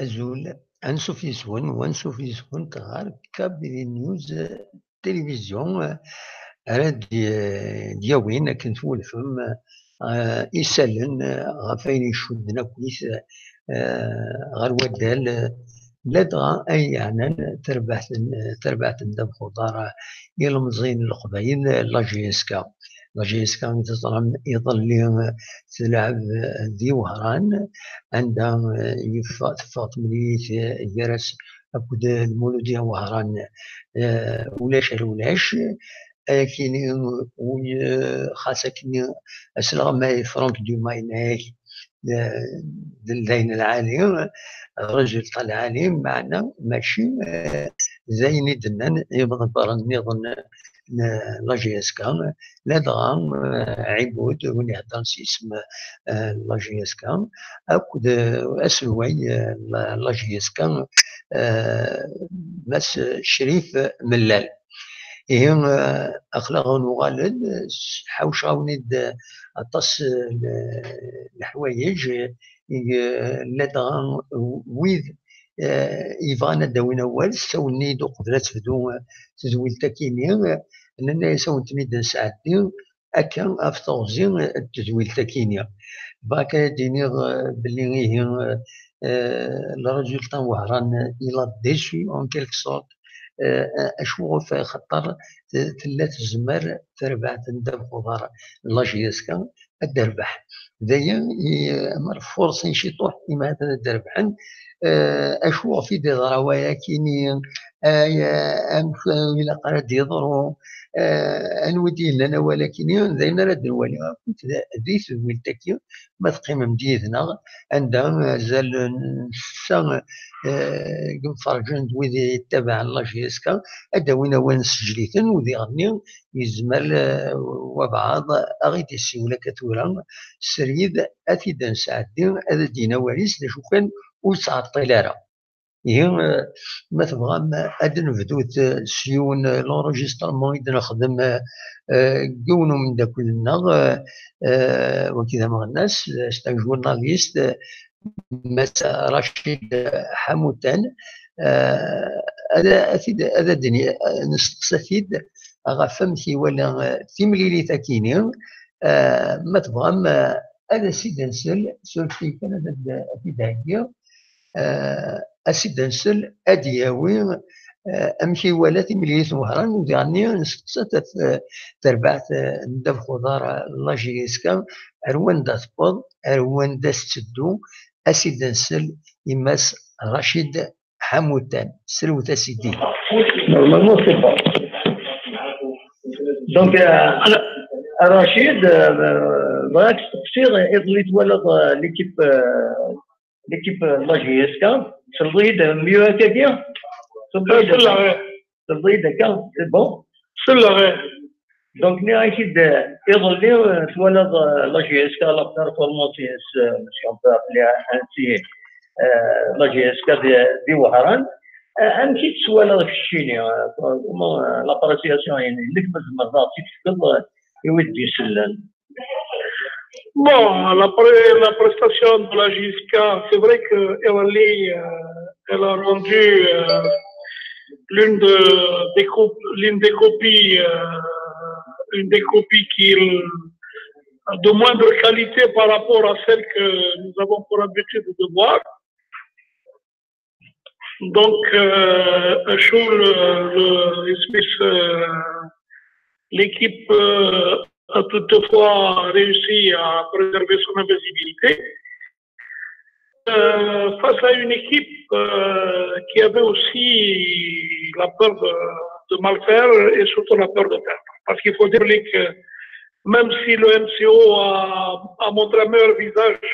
Azul, ansuf yes-wen wansuf yes-wen ɣer Kabel News Télévision ara d-yawin akken twulfem isallen ɣef ayen icudden akkit ɣer waddal ladɣa ay yeɛnan terbaɛt n ddabex uḍar ilemẓiyen n Leqbayel LAJSK. LAJSK teẓram iḍelli telɛeb di Wehran عندها تفاق تمنيت جرس أكد المولودية وهران ولاش الولاش كيني خاصة كيني أسلغ ماي فرانك دو مايناك دين العالم رجل العالم معنا ماشي زين دنان يبغى النظام LAJSK لدغا عبود ونهضر اسم LAJSK أكد أسلوي LAJSK مس شريف ملال إيه أخلاق نغالد حوشا ونيد أطس الحوايج لدغا ويد يبغانا داوين أول سوني دو قدرات تدويل تاكيني لأن يسون تميد نساعدين أكا أفتغزين التدويل تاكيني باكا ديني بلي هي الرجل تاع وهران إلى ديسي أون كيلك سورت أشوف خطر ثلاث زمر تربع تندب خضار LAJSK الدربح دايا فرصة شي طوح كيما هذا الدربحن أشوف في دي ضروايا كيني إلا قرد يضرو أنودي لنا ولكن دايما رد الوالي كنت ديث ويلتكي ما تقيم مديثنا عندها زال نسا فرجن وذي تبع LAJSK أداوين وين سجليتن وذي غني يزمر وبعض أغيد السيولة كتورا سريد أثيد نساعدين هذا دينا واريس لشوفن وتعطيلارا هي ما تبغى أدن بدوت سيون لونجسترمون إذا نخدم قونو من دا كلنا وكذا ما الناس شتا جورناليست مسا رشيد حموتان هذا الدنيا نستفيد غفمتي ولا في مليلي تاكيني ما تبغى هذا سيد نسل سولفي كان هذا في داهية أسيد نسل أدياوي أمشي ولا تمليت وهران ودعني نسقسات تربعت ندب خضار LAJSK أروان دا تبض أروان دا ستدو أسيد نسل يماس رشيد حموتان سلوت سيدي. Normalement c'est pas. Donc رشيد بغاك تفسير يضلي تولد l'équipe LAJSK ترضيد ميو هكاكيا ترضيد هكا سي بون دونك ني غايكيد يضلي تولد LAJSK لا بيرفورمانس سي اون بو ابليها انسي LAJSK دي وهران امشي تسوالد في الشيني لاباراسياسيون يعني اللي كما مرات تفكر يودي يسلل. Bon, la prestation de LAJSK, c'est vrai qu'elle a rendu l'une des copies qui de moindre qualité par rapport à celle que nous avons pour habitude de voir. Donc, l'équipe a toutefois réussi à préserver son invisibilité face à une équipe qui avait aussi la peur de mal faire et surtout la peur de perdre. Parce qu'il faut dire que même si le MCO a montré un meilleur visage,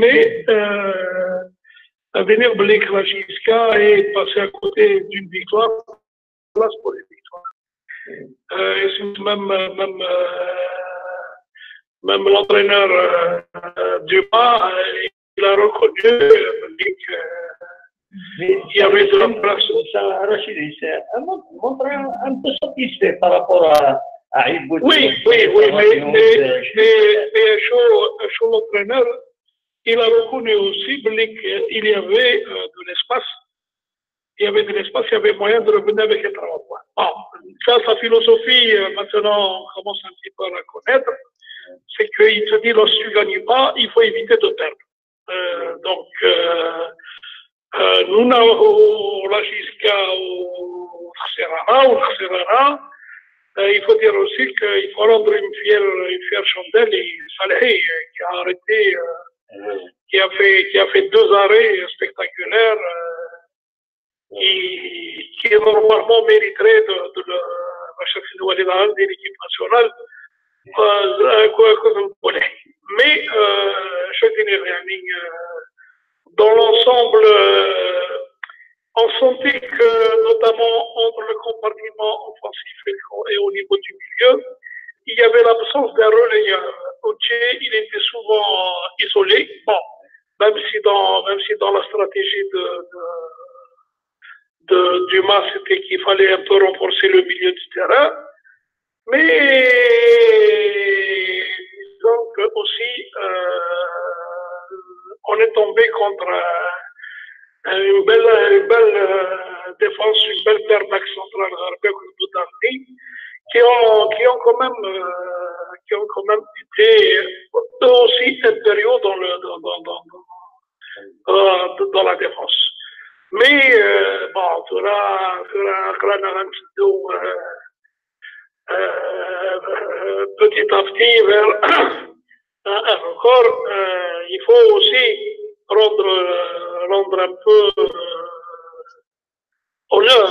mais à venir Blake LAJSK et passer à côté d'une victoire, place pour les victoires. Même l'entraîneur Dumas, il a reconnu qu'il y avait de la place. Rachid, montre un peu satisfait par rapport Oui, mais Chaud, l'entraîneur, il a reconnu aussi qu'il y avait de l'espace. Il y avait de l'espace, il y avait moyen de revenir avec les 3 points. Bon, ça, sa philosophie, maintenant, on commence un petit peu à la connaître. C'est qu'il se dit, lorsque tu ne gagnes pas, il faut éviter de perdre. Donc, nous, là, jusqu'à au Khserara, il faut dire aussi qu'il faut rendre une fière chandelle et Saleh, qui a arrêté, qui a fait 2 arrêts spectaculaires, qui normalement mériterait de la chef de l'équipe nationale. Mais dans l'ensemble, on sentait que, notamment entre le compartiment offensif et au niveau du milieu, il y avait l'absence d'un relayeur. Otier, il était souvent isolé. Bon, même si dans la stratégie du match, c'était qu'il fallait un peu renforcer le milieu du terrain. Mais disons que aussi, on est tombé contre une belle défense, une belle paire d'axe central qui ont quand même été eux aussi impériaux dans la défense. Mais bon, petit à petit vers un record, il faut aussi rendre un peu honneur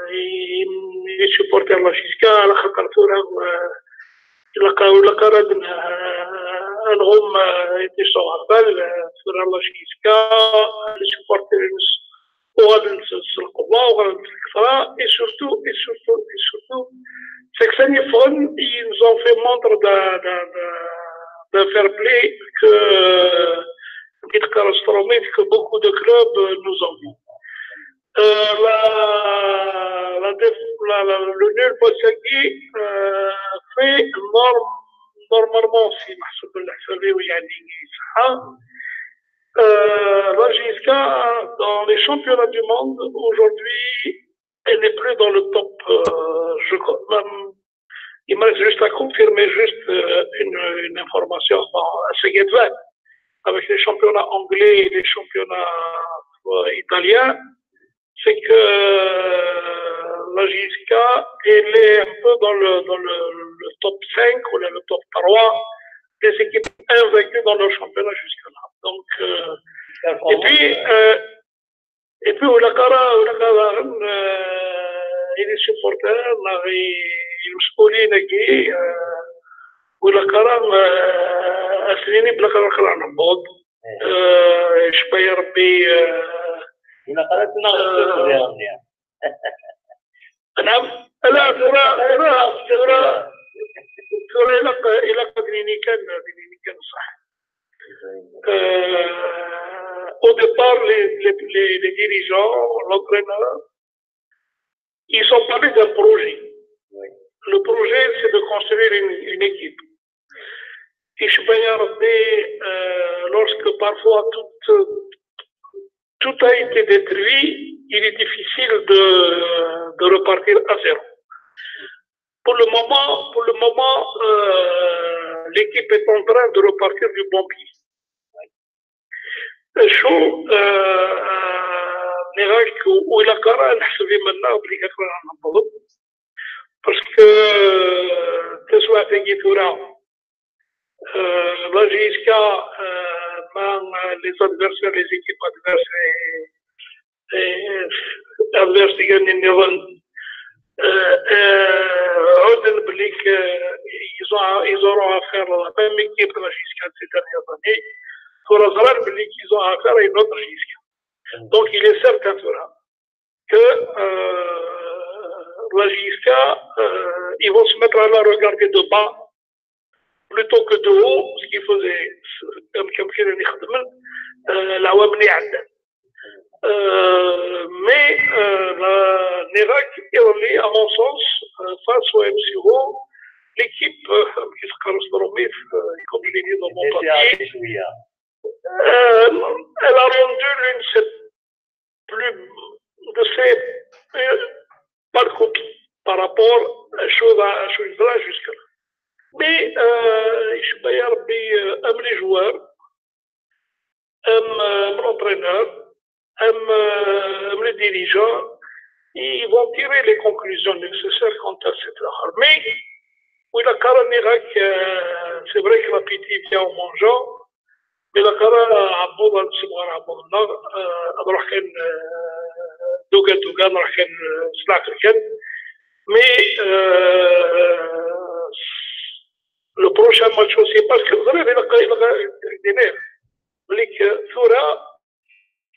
les supporters de la Chiska, la Khatartoura, la Karadna, الهم يتشوا عبال sur la Chiska, les supporters وغادي نسلقوا الله وغادي نسلقوا et surtout c'est que Sanifon, ils nous ont fait montre d'un fair play que beaucoup de clubs nous envient. Le nul Bossagui fait normalement, si la JSK, dans les championnats du monde, aujourd'hui, elle n'est plus dans le top. Il me reste juste à confirmer une information à Seguedva, avec les championnats anglais et les championnats italiens, c'est que la JSK, elle est un peu dans le top 5 ou le top 3 des équipes invaincues dans leur championnat jusque-là. Donc, et puis, les supporters, المسؤولين كي ولا كرام أسليني بلا كرام خلعنا بود شبيه ربي ولا قرأتنا نعم لا ترى إلى قدريني كان صح. Au départ, les dirigeants, l'entraîneur, ils ont parlé d'un projet. Le projet, c'est de construire une équipe. Et je peux dire, lorsque parfois tout a été détruit, il est difficile de repartir à zéro. Pour le moment, l'équipe est en train de repartir du bon pied. Chaud, où il a carrément نحسبي maintenant obligatoire parce que soit Tenguitura, la JSK, les adversaires, les équipes adverses ils auront affaire à la même équipe que la JSK ces dernières années. Ils ont affaire à une autre JSK. Donc il est certain que la JSK, ils vont se mettre à la regarder de bas plutôt que de haut, ce qui faisait comme la Wamni Adda. Mais l'Irak est, à mon sens, face au MCO, l'équipe qui se carrosse dans le MIF, comme je l'ai dit dans mon papier, elle a rendu l'une de ses parcours par rapport à choses là jusque-là. Mais je aime les joueurs, aime l'entraîneur, aime les dirigeants, ils vont tirer les conclusions nécessaires quant à cette affaire. Mais, oui, la cara en Irak, c'est vrai que l'appétit vient en mangeant, mais la cara à bout dans le ciboire à bout dans mais le prochain match aussi, parce que vous avez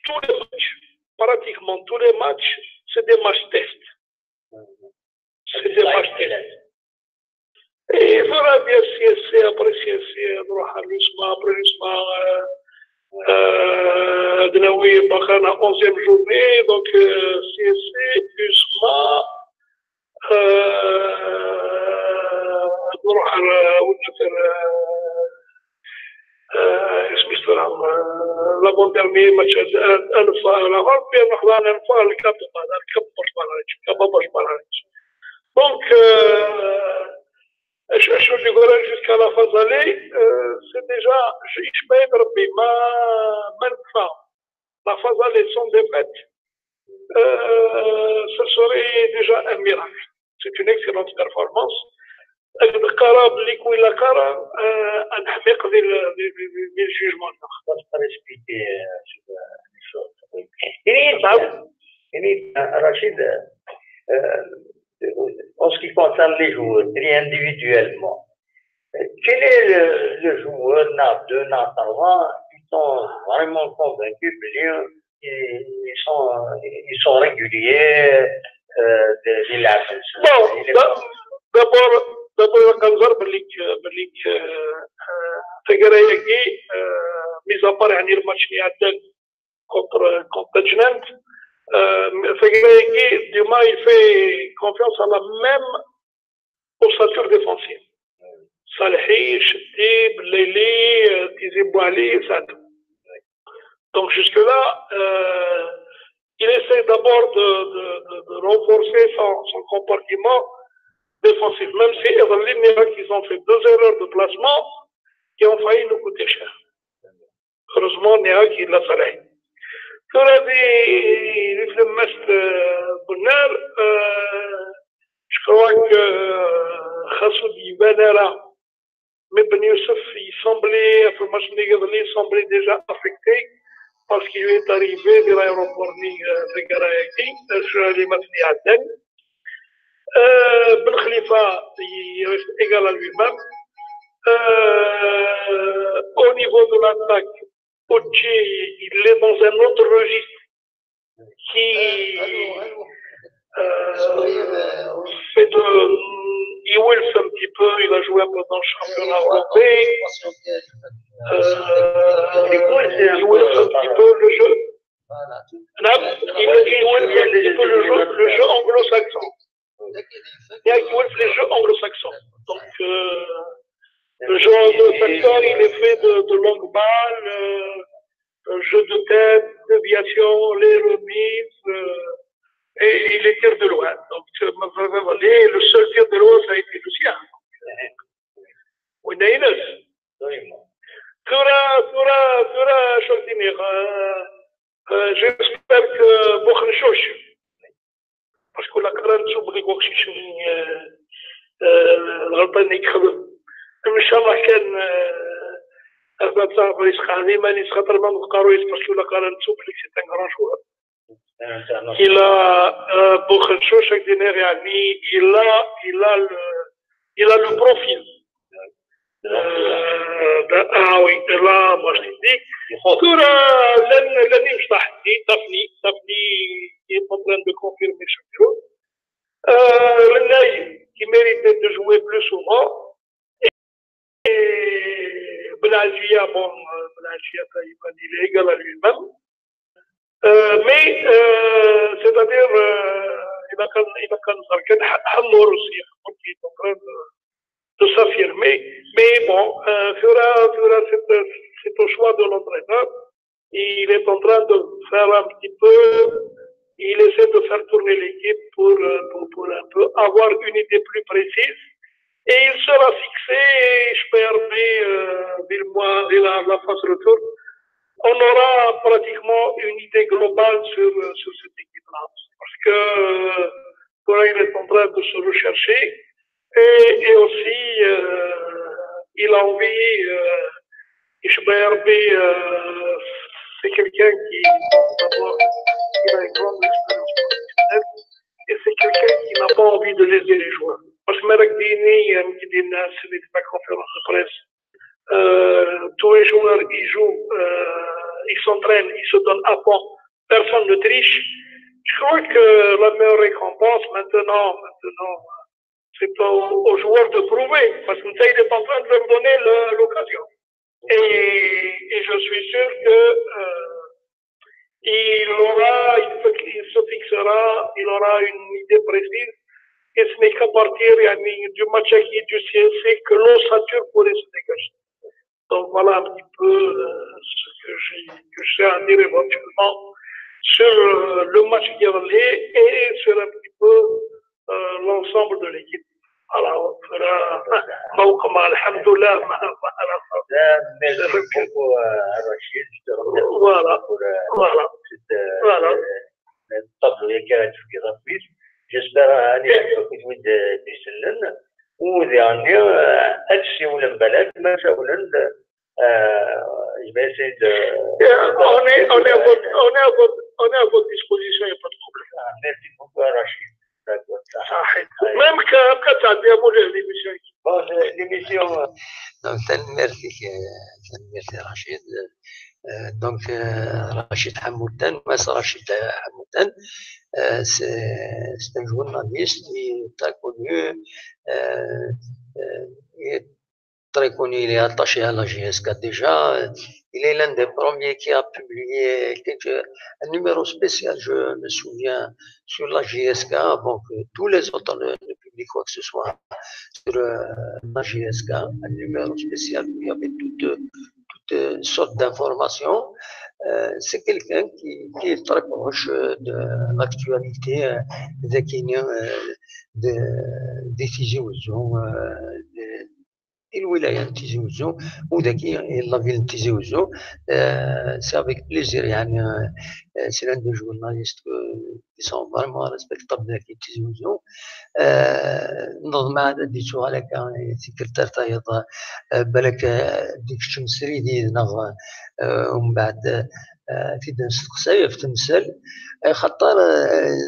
tous les matchs, pratiquement tous les matchs, c'est des matchs tests. C'est des matchs tests. Et il faudra bien CSC, après CSC, après l'USMA, Gnaoui, Bakhana, 11e journée, donc CSC, USMA, نروح لابون ديرني ماتش الفا الاخر بين نحضر الفا الكاب باش بارانج دونك شو اللي يقول جوسكا لا فازالي سي ديجا يشبه ربي ما نفهم لا فازالي سون ديفيت ce serait déjà un miracle. C'est une excellente performance. القرار اللي يكون لا قرار نحميق بالجوجمون. Rachid, en ce qui concerne les joueurs, très individuellement, quel est le joueur NAP 2, NAP 3 qui sont vraiment convaincus ils sont réguliers des lacs. Bon, d'abord, كنظن باللي تقرايكي ميزابار يعني الماتش اللي عدى contre Genève, Fegueregué, Duma, il fait confiance à la même ossature défensive. Salhi, Chedib, Léli, Tizi Bouali, Sadou. Donc jusque-là, il essaie d'abord de renforcer son comportement défensif, même si ils ont fait 2 erreurs de placement qui ont failli nous coûter cher. Heureusement, Néac, il l'a salé. Je crois que Khassoudi Benera, mais Ben Youssef, il semblait déjà affecté parce qu'il est arrivé de l'aéroport de Garayaki, sur les Matni Aden. Ben Khalifa, il reste égal à lui-même. Au niveau de l'attaque, Ochi, il est dans un autre registre qui fait de. Il wilf un petit peu, il a joué un peu dans le championnat européen. Il wilf un petit peu le jeu. Il wilf un petit peu le jeu anglo-saxon. Il wilf les jeux anglo-saxons. Donc, le jeu anglo-saxon, il est fait de longues balles, jeu de tête, déviation, les remises, et il les tire de loin. Donc, le seul tir de loin, ça a été le sien. Ouinaïnes. Tura, Chaldinir, j'espère que Bokhrechouch, parce que la grande soubre Bokhrechouch, الغلطان يخدم ان شاء الله كان هذا تاع رئيس خادم ماني خاطر ما نبقى رئيس باسكو لا قال نسوق لك سي ان غران جوار الى بوخرشوش دينير يعني الى لو بروفيل oui là moi je dis كرة لن يمشطح تفني qui est en train de confirmer chaque jour Lenaï qui méritait de jouer plus souvent et Benagia, il est égal à lui-même. Mais c'est-à-dire il a كان حمور aussi qui est en train de s'affirmer. Mais bon, c'est au choix de l'entraîneur. Il est en train de faire un petit peu, il essaie de faire tourner l'équipe pour un peu avoir une idée plus précise. Et il sera fixé, je permets, dès la phase retour, on aura pratiquement une idée globale sur cette équipe-là. Parce que il est en train de se rechercher et aussi il a envie, c'est quelqu'un qui il a une grande expérience professionnelle et c'est quelqu'un qui n'a pas envie de léser les joueurs. Parce que Merakdini, c'est la conférence de presse, tous les joueurs ils jouent, ils s'entraînent, ils se donnent à fond, personne ne triche. Je crois que la meilleure récompense maintenant c'est aux joueurs de prouver, parce que il est en train de leur donner l'occasion. Et je suis sûr que il se fixera, il aura une idée précise, et ce n'est qu'à partir du match acquis du CSC que l'ossature pourrait se dégager. Donc voilà un petit peu ce que j'ai à dire éventuellement sur le match dernier et sur un petit peu l'ensemble de l'équipe. Alors, on fera alhamdoulilah. Merci beaucoup, Rachid. Je te remercie pour cette tableau qui est rapide. J'espère que vous êtes décellés. ويعني هادشي ولا مبالغ ما شاولن je vais essayer de on est à votre disposition, il n'y a pas de problème. Merci beaucoup Rachid. Même que tu as bien mangé l'émission. Bon, l'émission. Donc, merci Rachid. Donc, Rachid Hamoudan, Rachid Hamoudan, c'est un journaliste qui est très connu. Très connu, il est attaché à la GSK déjà. Il est l'un des premiers qui a publié un numéro spécial, je me souviens, sur la GSK, avant que tous les autres ne publient quoi que ce soit sur la GSK, un numéro spécial où il y avait toutes sortes d'informations. C'est quelqu'un qui est très proche de l'actualité des Kenyans, des Tizi Ouzou, الولايه تيزي وزو وداكي لا فيل تيزي وزو سي افيك بليزير يعني سي لان دو جورناليست كي سون فريمون ريسبكتابل داكي تيزي وزو نظم عاد ديتو على سكرتير تايض بالك ديك الشمسري ديالنا ومن بعد في دنس تقصايا في تمثال خاطر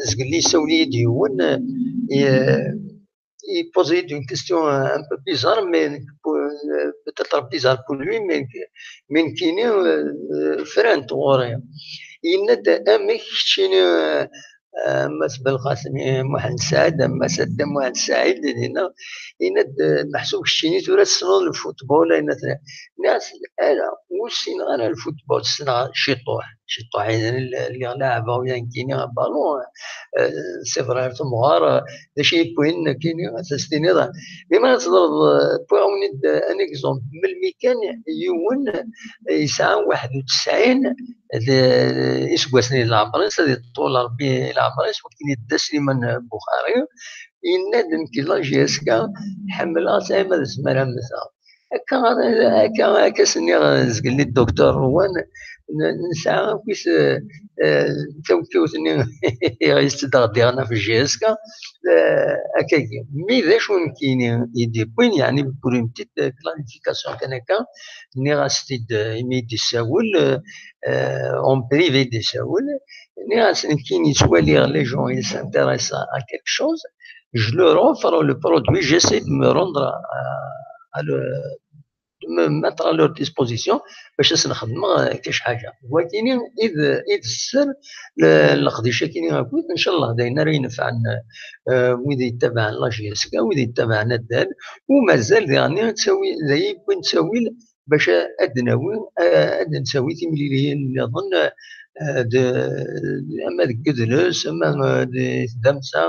زقلي سولي ديون il posait une question un peu bizarre, mais peut-être bizarre pour lui, mais qui est فرنت غوريا. Il n'a pas مثل القاسمي محمد سعد اما سد محمد سعيد هنا يند محسوب الشيني تورا سنو الفوتبول الناس انا وسين انا الفوتبول سنا شطوح اللي لاعبه ويان كيني بالون سي فرير تمغار داشي بوين كيني اساستيني بما تضرب بوين ان اكزومبل من الميكان يون يسعى 91 اسكواسني العمريس هذه الطول ربي العمريس وكاين يدا سليمان بوخاري ينادم كي لا جي اس كا حملها زعما زمرها مثلا هكا سني زقل لي الدكتور روان نسعى كيس كوثني يستدغدي انا في الجي اس كا هكاكي مي ذا شون كاين يدي بوين يعني بور اون بتيت كلاريفيكاسيون كان هكا ني غاستيد يمي دي ساول اون بريفي دي ساول ني غاسن كاين يتوالي لي جون ils s'intéressent à quelque chose je leur offre le produit j'essaie de me rendre à de me mettre à leur disposition باش نخدم كاش حاجه ولكن اذا السر القضيه كاينين هكاك ان شاء الله داينا راه ينفعنا واذا يتبع لا جي اس كا واذا يتبعنا الدال ومازال يعني تساوي زي كون تساوي باش ادناوي نساوي تمليليه اللي اظن اما دكدلس اما دمسا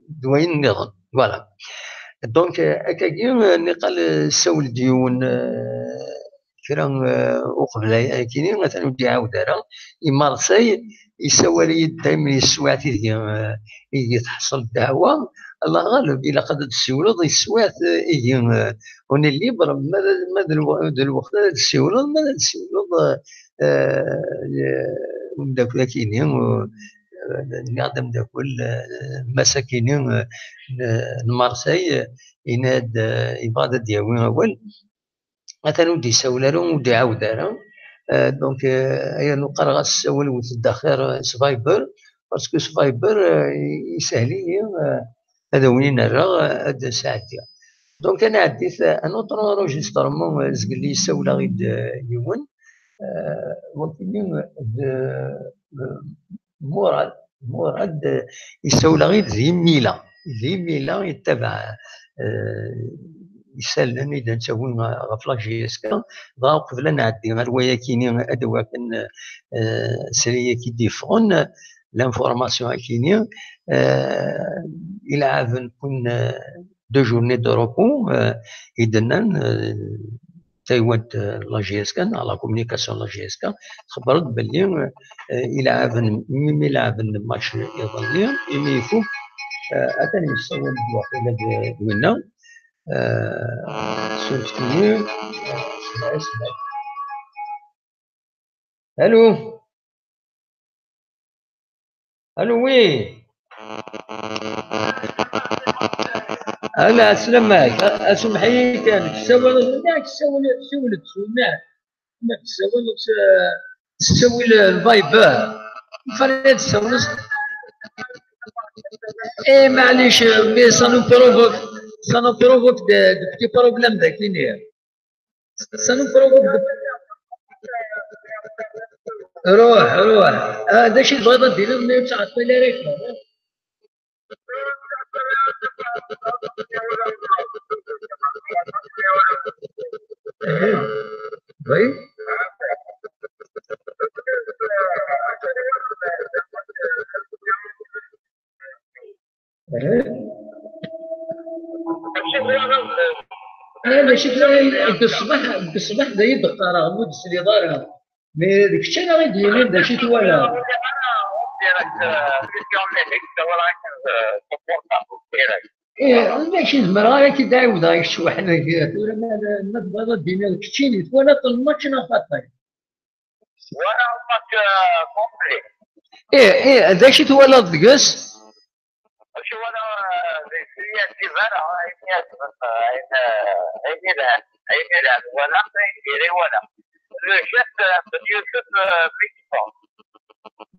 دوين نظن فوالا. دونك اكاكي نقال سول ديون كرا وقبل كيني مثلا ودي عاود راه مارسي يسوى لي دائما السوات اللي تحصل الدعوه الله غالب الا قدرت تسولد السوات هي هنا الليبر ماذا الوقت تسولد ماذا تسولد داك كيني نخدم داك المساكين مارسي يناد يبغى دياوي اول مثلا ودي سولارو ودي عاودارا. دونك هي نقرا السول وتدخر سفايبر باسكو سفايبر يسهلي هذا وين نرى هاد ساعتي. دونك انا عديت ان اوتر روجيسترمون زقلي سولا غير يوم ولكن مراد يسولا غير زي ميلا يتبع يسلم اذا نسوي غفلا جي اس كا بغا قبل نعدي غير ويا كيني ادوا كان سريه كي ديفون لانفورماسيون كيني الى عاد نكون دو جورني دو روبو اذن تايوان لا جي اس كان على كومونيكاسيون لا جي اس كا خبرت باللي الى عاد ميم الى عاد ماتش يضلي مي يفوق اتاني نسوي الوقت دوينا سوفتني. الو وي انا اسلمك اسمحي كان تسوي هناك تسوي تسوي الفايبر فلان تسوي ايه معليش مي سانو بروفوك دي بتي بروبليم داكيني سانو بروفوك روح هذا شي بغيت دير ملي تعطي لي ريكلام وي انا ماشي بالصباح دا يدق راه مود السليضار مي ديك الشيء انا غير ديالي دا شي توالى ايه ماشي زمرا كي دايود هاي الشوح هذاك ولا ما تبغى دينا كتشيني ولا الماتش انا خاطي وانا الماتش كومبلي ايه هذا شي توالى دقس شو انا في انتظار هاي ولا غير ولا لو شفت يوسف بيكسون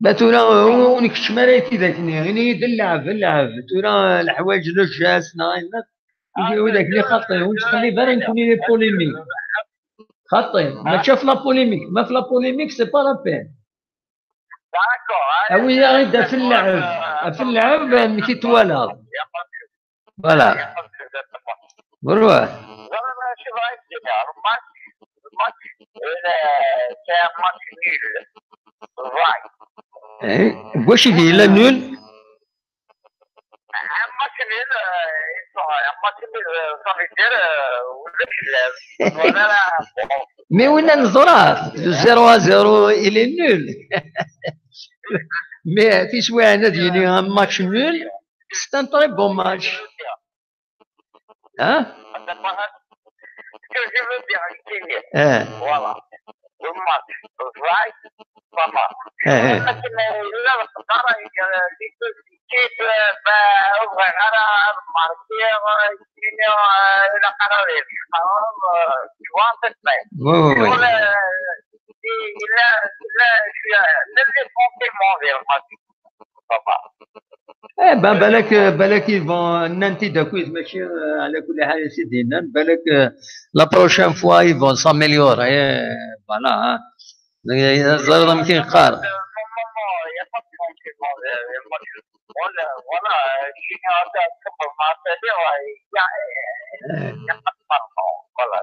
باتورا ونكش مريتي ذاك يعني يدلع في اللعب تورا الحوايج لجاس ناينات وداك اللي خاطي ونخلي بالي نكون لي بوليميك خاطي ما تشوف لا بوليميك ما في لا بوليميك سي با لا بين داكور وي غير في اللعب كي توالى فوالا بروح شوف هاي الماتش كان ماتش نيل رايت واش يدير لا نول ماتش نيل ماتش نيل صافي دير ولا مي وين نزرات 0-0 الى نول مي تسوى انا ديالي ماتش نول سي ان طري بون ماتش ها voilà le match right papa لكن لا الخساره هي كيف انا مارسيا الى قرار وانت بالك يفون نانتي داكويز ماشي على كل حال سيدي بالك لا بروشين فوا يفون ساميليور فوالا الزرد يمكن قارب ولا شيء هذا كبر ما تدري يقطع والله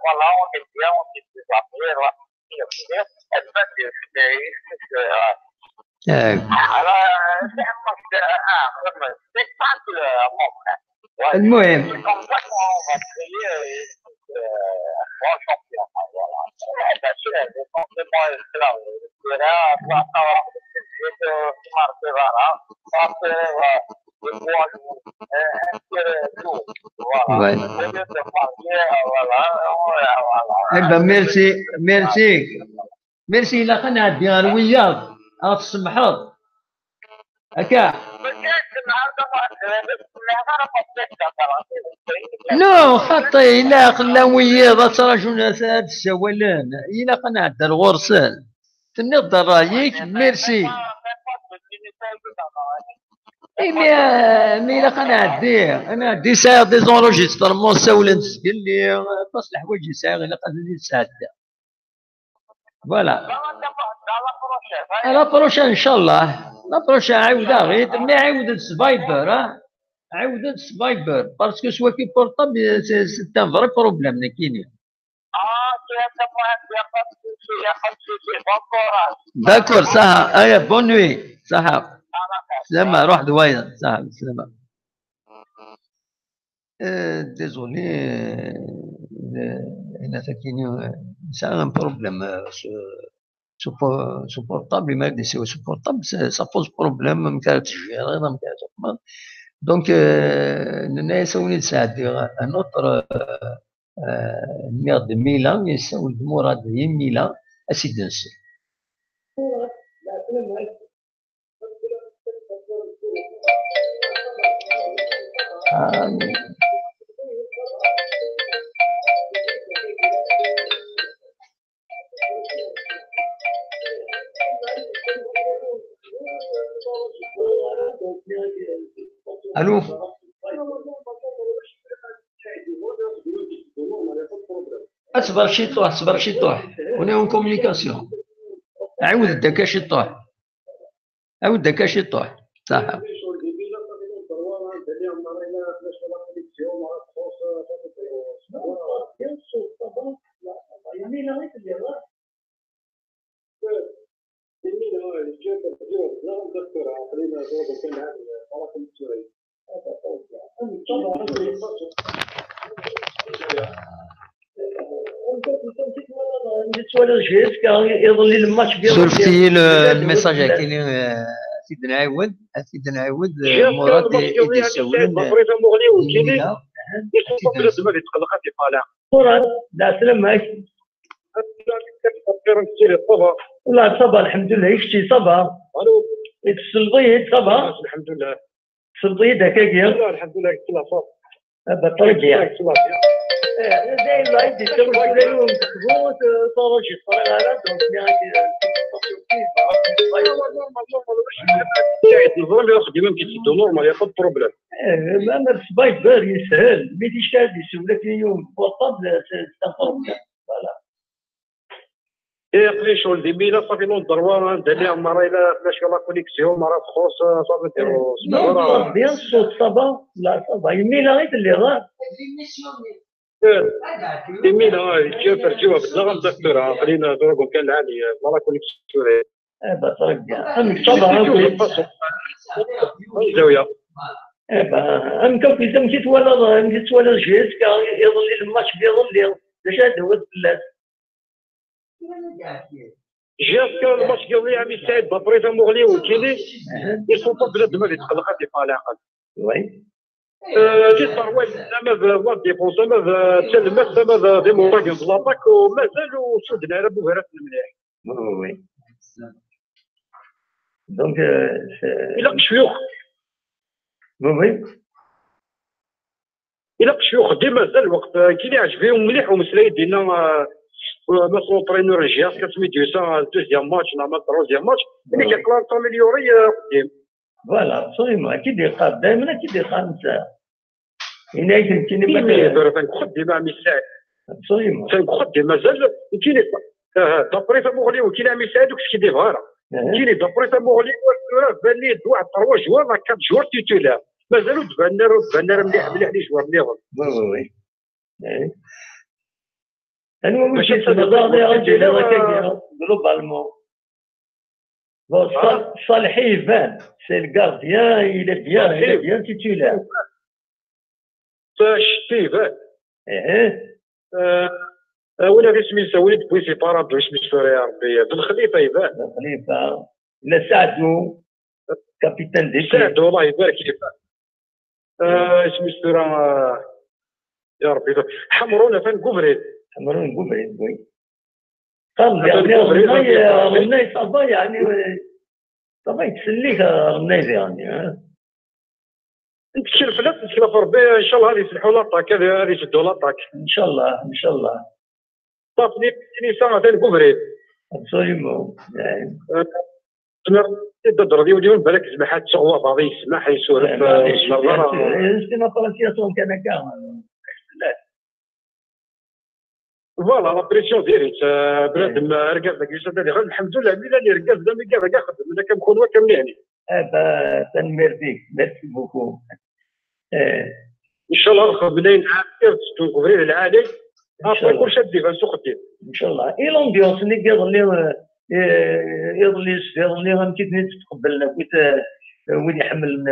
voilà, on est bien, on est des affaires, المهم ميرسي ميرسي ميرسي. الا غنعدي غير وياك غتسمحوا هكا. نو خطي الا خلا وياك تراجعون هاد السوالان الا غنعدي الغرسال تنضر رايك. ميرسي. مي الا غنعدي انا عندي ساعه دي زونجسترمون ساوله نسقل لي باش الحوايج يساعي الا قادر نساعد. فوالا لا بروشان ان شاء الله. لا بروشان عاودها غير مي عاود السفايبر. عاود السفايبر باسكو سوا كي بورطابل سي ان فري بروبليم كاينين. داكور صح. ايا بون نوي صح. سلامة روح دوايا صح. سلامة. ديزولي هنا كاينين سي ان بروبليم سو بورطابل ما يقدر يسوي سو بورطابل سا بوز بروبليم ما كانتش جيري ما كانتش دونك ننا يسوي نساعد ان اوتر مير دو ميلان يسوي مراد ميلان اسيد نسي. الو اصبر شي طوح اصبر شي طوح هنا اون كومونيكاسيون. عاود داك شي طوح عاود داك شي طوح صح. شفتي الميساج كاين سيد نعاود سيد نعاود مراد يدي يسولون مراد لا سلامك. والله صبا الحمد لله شتي صبا الصلبيت صبا الحمد لله الصلبيت هكاكيا الحمد لله كلها صافي بطريقيا داير لا يدي تسوي كل يوم تخبوط طرج طلع على دونك نورمال ياخذ ديما كيتسدو نورمال يا با بروبليم. ما السبايبر يسهل مي تيشتاد يسولك اليوم بورطابل سي بروبليم. فوالا قليل شغل دي ميلا صافي نوض دروار ندير ليها مرة إلا فلاش لا كونيكسيون مرة تخص صافي نديرو سبورا بيان الصوت صافا. لا صافا يميلا غير اللي غار يميلا يجي فرجوها بالزغم دكتورها خلينا دروكم كان العالي لا كونيكسيون بطريقة صافا الزاوية ام كان في زمكيت ولا جهاز يظل الماتش بيظل باش هذا هو الثلاث جاك الماتش ديال عمي سعيد بابريزا مغلي وكيلي يسون با بلاد ما يتقلق هذه طالعه. وي جي طروال زعما بواحد ديفونس زعما تلمس زعما دي موراكين في لاطاك ومازال وسودنا على بوهرات المليح. وي دونك الى شيوخ وي الى شيوخ ديما مازال الوقت كاين اللي عجبهم مليح ومسلاي ديالنا ما سونطرينور جياس كتسميتو سا دوزيام ماتش نعمل تروزيام ماتش اللي كيقدر تاميليوري قدام. فوالا صريما اكيد يقاد دائما اكيد يخانس هنا يمكن ما تنخد ديما عمي سعد صريما تنخد مازال كاين دابري فمغلي وكاين عمي سعد وكش كيدير فهرا كاين دابري فمغلي بان لي واحد 3 جوار 4 جوار تيتولار مازالو تبان لنا مليح مليح لي جوار مليح. وي المهم ماشي globalement. Bon, Salih Ivan, c'est le gardien, il est bien titulaire. Ivan. ولا غير سميتو ولد بويسي باراد سميتو يا ربي بن خليفه ايفان. بن خليفه لا سعدو كابيتان دي سعدو الله يبارك فيك. سميتو راه يا ربي حمرون فان كوفريد. حمرون كوفريد وي. قام رمناي صافا يعني صافا يتسليك رمناي يعني. انت تشرف لا تشرف ربي ان شاء الله غادي يصلحوا لاطاك هذه يشدوا لاطاك ان شاء الله ان شاء الله. صافي سنه ثاني كوفريد. ابسوليومون. تقدر ديما بالك سماحات صغوا بعض يسمح يسولف سي ما براسياسيون كان كاع. فوالا لا بريسيون ديريت بنادم ركز داك الجسد اللي الحمد لله اللي ركز دابا كاع خدم انا كنكون كاملين. تنميرتيك ميرسي بوكو. ان شاء الله نخرج منين عافية تكوفري العالي ابري كلشي ديفانس وخديم ان شاء الله. اي لومبيونس اللي يظلي غنمشي تقبلنا كنت وين يحمل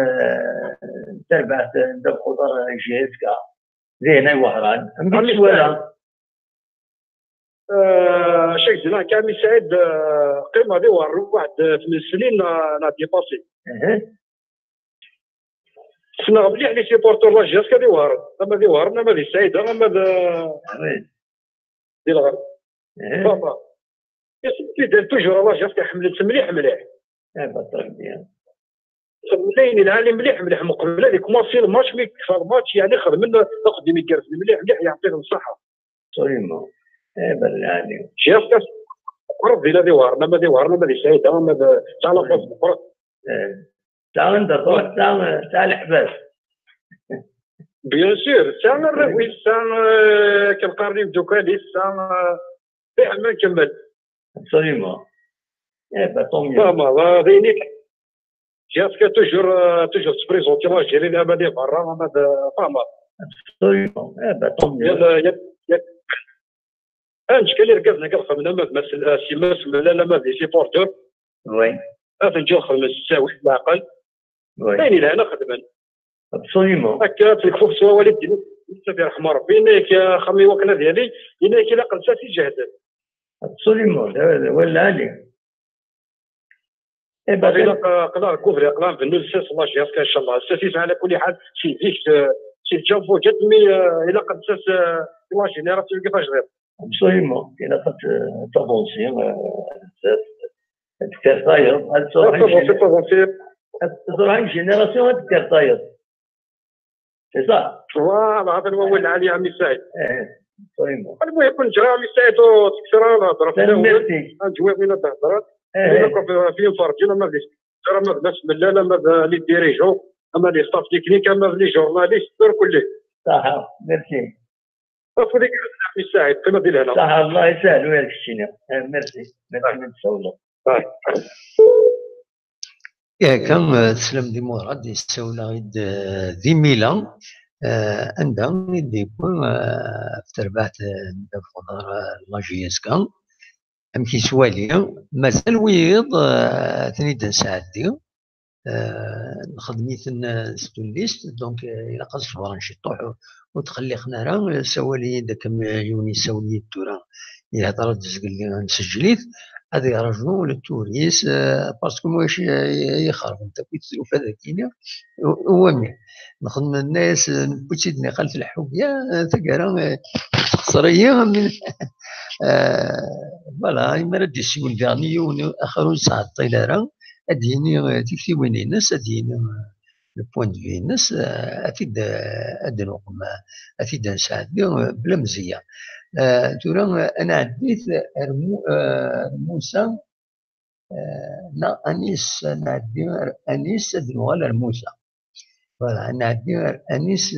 تربعت داب خضر جي اس كا زي هنا وهران مشيت ولا شيخ زينان كامل سعيد قيمه دي واحد 8 سنين نا ديباسي. سنا مليح لي سيبورتور لا جي اس كا دي وهران اما دي وهران اما دي سعيد اما دي الغرب. بابا يسمي توجور لا جي اس كا حملت مليح مليح. مليين العالي مليح مقبل هذيك كوماسي الماتش مي كفى الماتش يعني خدم منه تقدم يكرف مليح يعطيهم الصحه. صريمو بالعالي شي اسكاس ربي لا دي وهرنا ما دي وهرنا ما دي سعيده ما تاع لا فاس بكره تاع عندك تاع الحباس بيان سور تاع الرويس تاع كنقارني بدوكاليس تاع بيع ما نكمل. صريمو طومي فما دينيك جي اسكا توجور تبريزونتي لاجيري لا بادي برا ما فما صريمو طومي انت كان اللي ركزنا كنخدم خدمنا مثلا سي لا ما دي سيبورتور وي هذا نجي نخدم الساوي العقل ثاني لهنا خدمنا ابسوليومون هكا تلفوك سوا والدي نستافي رحمه ربي انك خمي وكنا ديالي انك الا قلتها جهدا ابسوليومون ولا عليك الا قلا كوفري قلا بنو الساس الله يجازيك ان شاء الله الساسيس على كل حال سي ديك سي جامبو جات مي الا قد ساس لا جينيراسيون كيفاش غير absolument إلا قد تافونسي تكثر طاير تزرع جينيراسيون تكثر طاير سي صح فوالا هذا هو العالي عمي سعيد. absolument المهم يكون جرى عمي سعيد وتكثر الهضره في الاول نجوي بين الهضرات فين فرجينا ما بديش ترى ما بداش من لا ما لي ديريجون اما لي ستاف تكنيك اما لي جورناليست كله صح ميرسي فديك يساعد قيمه ديال هنا صح الله يسهل وياك الشينا ميرسي من تسولو كان تسلم دي مراد يستولى غيد ذي ميلان عندها يكون في تربعت خضر لاجيس كان امكي سوالي مازال ويض تنيد نساعدي نخدميت ستوليست دونك الى قص فرنشي طوح وتخليخنا راه سوالي داك يوني سوالي التورا الى هضرت تسقل نسجليت هذا يرجعو للتوريس باسكو واش يخرب انت كنت تشوف هذا كينا هو مليح نخدم الناس بوتيدني خلف الحويه تقرا خسريه من فوالا ما رديش يقول فيرني اخر ساعه الطياره اديني تكتي وين الناس اديني البوان دو في الناس افيد ادنو افيد نساعد بلا مزيه. ترى انا عديت موسى لا انيس نعدي انيس ادنو على موسى فوالا نعدي انيس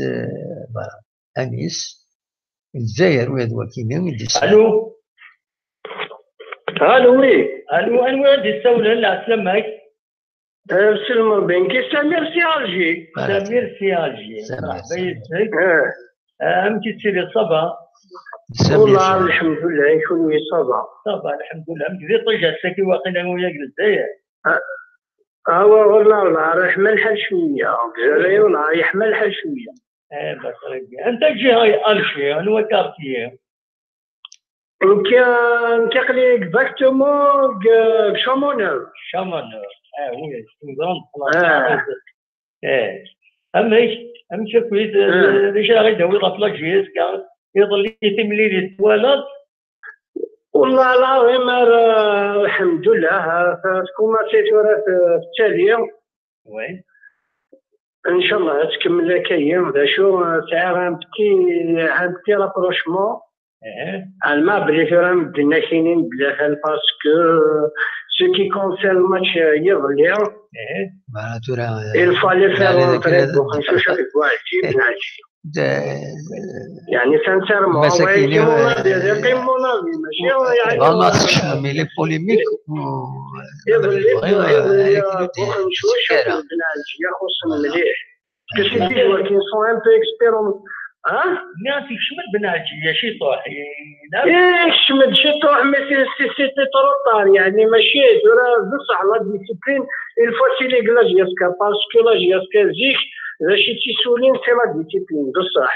فوالا انيس الجزائر وهذا وكينا الو الو وي الو انا غادي السولة لا سلامك سلم بنكي سمير سي الجي سمير سي الجي مرحبا يسعدك أمتي تسيري صبا والله الحمد لله شوية صبا الحمد لله أمتي طيجة ساكي واقيلا وياك للداير والله راح ملحل شوية الجزائر والله يحمل حل شوية بس ربي أنت جهة ألشي أنا وكارتيه نكقلي اكزاكتومون شامونر وي غراند أما شكويت رجع غير داوي طفلة جيس كان يظل يتملي لي التوالد والله العظيم الحمد لله كوما سيتورا في التالية وين ان شاء الله تكمل كاين ذا شو تاع عندي رابروشمون ما بلي فيرام بدنا كاينين بلا باسكو سو كي كونسيرن الماتش يظلي il fallait faire un très bon نشوف واجب ناجي يعني سانسيرمون مساكين ماشي يعني ما تخشنا مي لي بوليميك نشوف يخص مليح كسيدي ولكن سون ان بو اكسبيرون ناسي شمد بناجي شي طاح شمد شي طاح مي سيتي تروطار يعني ماشي راه بصح لا ديسيبلين الفاسيلي لاجياسكا باسكو لاجياسكا زيك شي تيسولين سي لا ديسيبلين بصح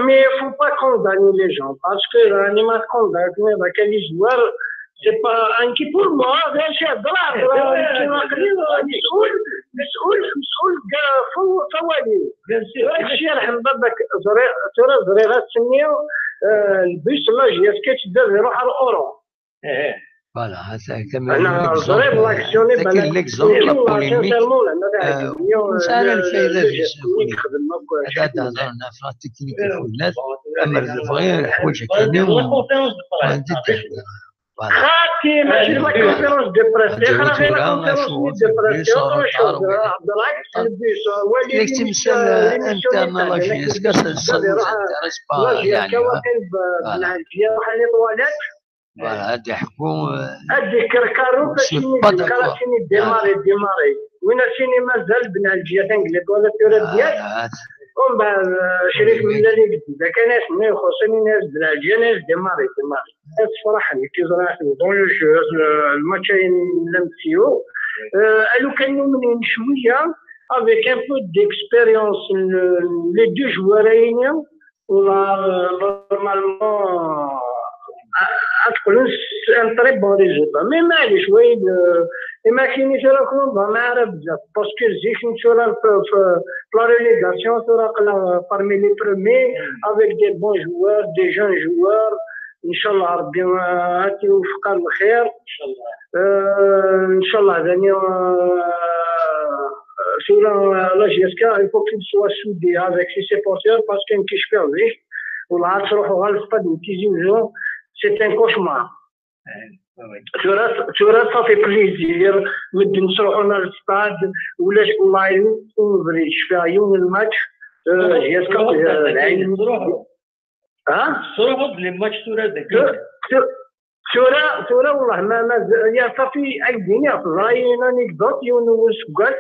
مي فو با كونداني لي جون باسكو راني ما كونداني داك لي جوار سي با انكي بور موا شي هضره مسؤول فوالي هادشي رحم بابك زريغات سنيو البيس لاجياسكا تدار يروح على الاورو فوالا هذا كمان انا زريب لاكسيوني لكن ليكزومبل لا بوليميك مسألة الفايدة هذا هضرنا في التكنيك الفولاد أما الفغير حوايج كاينين وعندي خاطي ماشي لا كونفيرونس دي بريس غير لا كونفيرونس دي بريس بالعكس البيس ليك تمثال انترنالوجي يعني بالعالجيه وحالي طواليت فوالا هادي يحكوا هادي كركارو باش كراسيني ديماري وين سيني مازال بنالجيه تنقلب ولا التورا ديالك ومن بعد شريك من اللي جديد كان ناس ما يخصني ناس بنالجيه ناس ديماري الصراحه اللي كيزرع دون لو جو الماتشين لمسيو الو كانوا منين شويه افيك ان بو ديكسبيريونس لي دو جوارين ولا نورمالمون تقول ان تري بون ريزولتا مي معليش وين ما كاينيش راه كلهم ما عارف بزاف باسكو زيك نشوف في لا ريليغاسيون راه بارمي لي برومي افيك دي بون جوار دي جون جوار ان شاء الله ربي يوفقها بالخير ان شاء الله ثاني sur la GSK, il faut qu'il soit soudé avec ses supporters parce qu'un qui se perd, والعاد تروحوا على الستاد وتيجيو سي ان كوشمار تراث صافي بليزير مد نروحوا للستاد ولا والله ونبريش فيها يوم الماتش جيسكا العين نروحوا تروحوا للماتش ثورة والله ما يا صافي ايديني راينا نيكدوت يونس كاع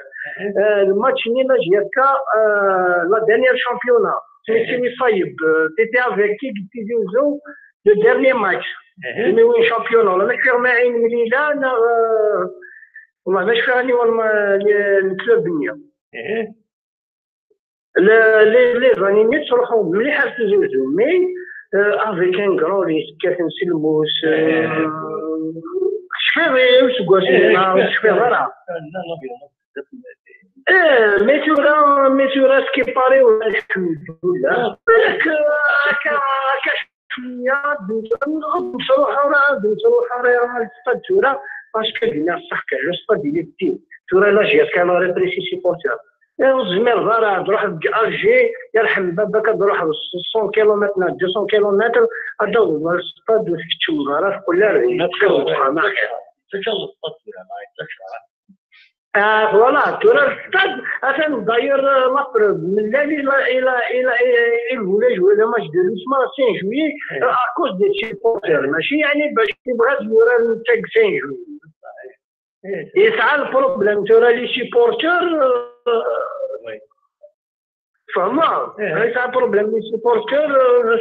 الماتش نينا جيسكا لا دانيير شامبيونا سي صايب تيتي افيك كي تيزيو لو ديرني ماتش مي وين شامبيون ولا ماشي معين مليله انا والله ماشي فاهمني والله الكلوب نيا لي زانيمي تروحوا مليح تيزيو مي افيك ان كرون ريسك كنسي الموس شفيري واش كواش شفير راه ميتورا سكيباري ولا الحمد لله بالك هكا شويه نروحو راه الستاد تورا باسكو دينا الصح كاع الستاد ديال التيم تورا لا جيات كان ريبريسي سيبورتور الزمير راه تروح الجي يرحم بابك تروح 100 كيلومتر 200 كيلومتر تدور الستاد وتكتشف راه كلها راه تخوف ما تشوف الستاد فوالا تورا الستاد اصلا داير لابروف من الى الفولاج ولا ماتش ديال اسمها سين جويي اكوز دي سيبورتر ماشي يعني باش تبغى تورا نتاك سين جويي يسعى البروبليم تورا لي سيبورتر فهمت ليس بروبليم لي سيبورتور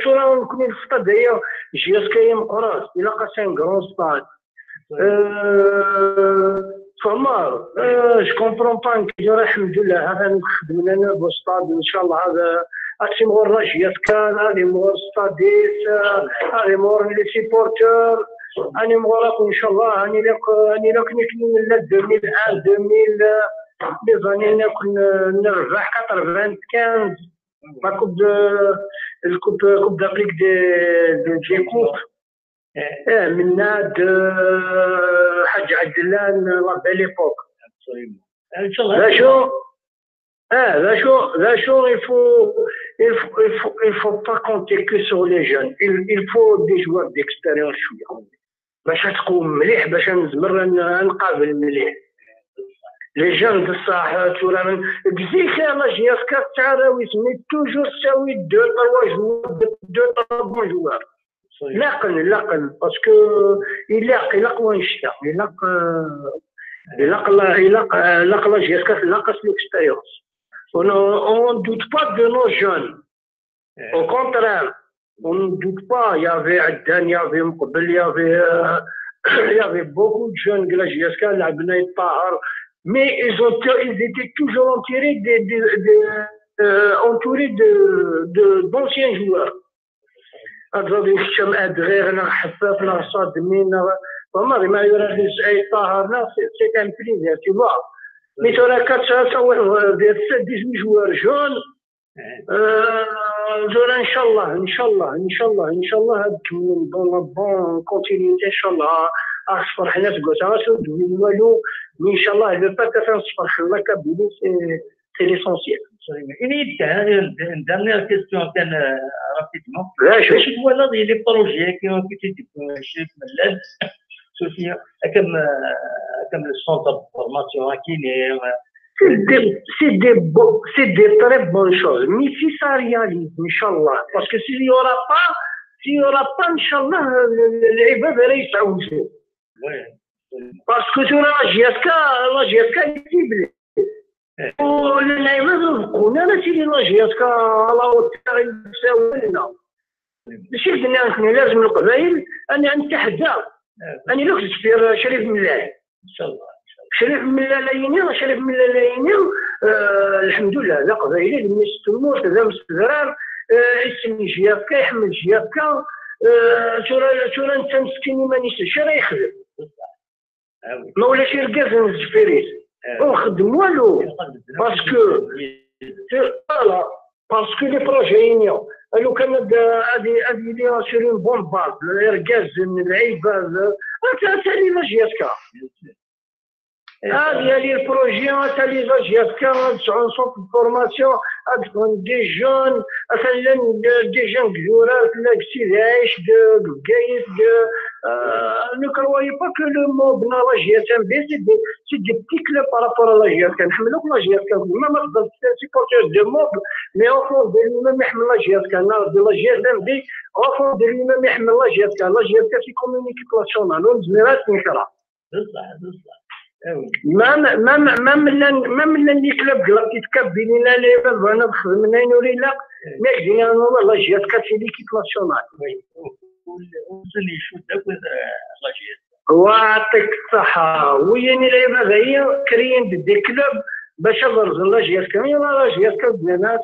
شو راه نكون الستاد هي جي اس كي مقراص الا قاسين كرون ستاد فهمت جو كومبرون با نكدو راه الحمد لله هذا نخدم لنا بوستاد ان شاء الله هذا هادشي مور لا جي اس كان هادي مور ستاديس هادي مور لي سيبورتور اني مغرق ان شاء الله اني لك نكمل من 2001 2000 لي زاني نكون نربح 95 لا كوب دافريك دي جيكوب من ناد حاج عدلان لا بيل ايبوك ان شاء الله. ذا شو il faut pas compter que sur les jeunes, il faut des joueurs d'expérience شويه باش تقوم مليح باش نزمر نقابل مليح لي جون بصح تورا من بزيك لا جي اس كا تاع راوي سميت توجور تساوي 2 3 جوار لاقن باسكو يلاق وين شتا يلاق لا جي اس كا لاقص ليكسبيريونس on ne doute pas de nos jeunes au contraire on ne doute pas il y avait Addan il y avait Mqbel il y avait beaucoup de jeunes de la JSK لعبنا يطهر mais ils étaient toujours entourés d'anciens joueurs غادي نختم ادغير انا حفاف انا صادمين فما ما يراد اي طاهرنا سي ان بليزير tu vois mais tu as 18 joueurs jeunes ان شاء الله هادكم بون كونتينيتي ان شاء الله اصفر حنا تقول والو ان شاء الله لو با كنصفر حنا كبيلي سي ليسونسيال. une dernière question كان rapidement واش تولى لي بروجي كي شريك ملال سوفيا كم السونتر دو فورماسيون كاين c'est des très bonnes choses mais si ça réalise inchallah parce que s'il y aura pas inchallah العباد راه يسعوا parce que tu la GSK يجيب واللعيبه رزقونا انا سيدي لا GSK الله يساوي لنا ماشي بدنا لازم القبائل انا نتحدى انا لو كنت في شريف ملال ان شاء الله شريف ملاليني الحمد لله لا قبائلي المستمر كذا مستدرار اسمي جيافكا يحمل جيافكا شورا انت مسكين ما نيساش راه يخدم ما ولاش يركز الزفيريس ونخدم والو باسكو لي بروجي لو كان هادي لي سور اون بون باز الركاز اللعيبه تاع لي جيافكا هذه لي البروجي تاع لي جيافكا تسعون صوت الفورماسيون تكون دي جون مثلا دي جون كزورات لا سيدي عايش بكايت ne croyez pas que le mot بنا لا GSM c'est des petits clubs par rapport à la GSM نحملوك لا GSM ما تقدر سيبورتور دو موب مي او فون ديال lui-même يحمل لا GSM دو لا GSM دي او فون ديال lui-même يحمل لا GSM سي كومونيكي ناسيونال ونزميرات نكرا بصح même لي كلوب قلبتي تكبيني لا ليفل وانا نخدم منين نوري لا ما كدينا والله جات كاتي ليكيب ناسيونال وصلي شو داك لا جيت ويعطيك الصحة وياني لعيبة هي كريين دي كلوب باش نرز لا جيات كامل لا جيات كبنات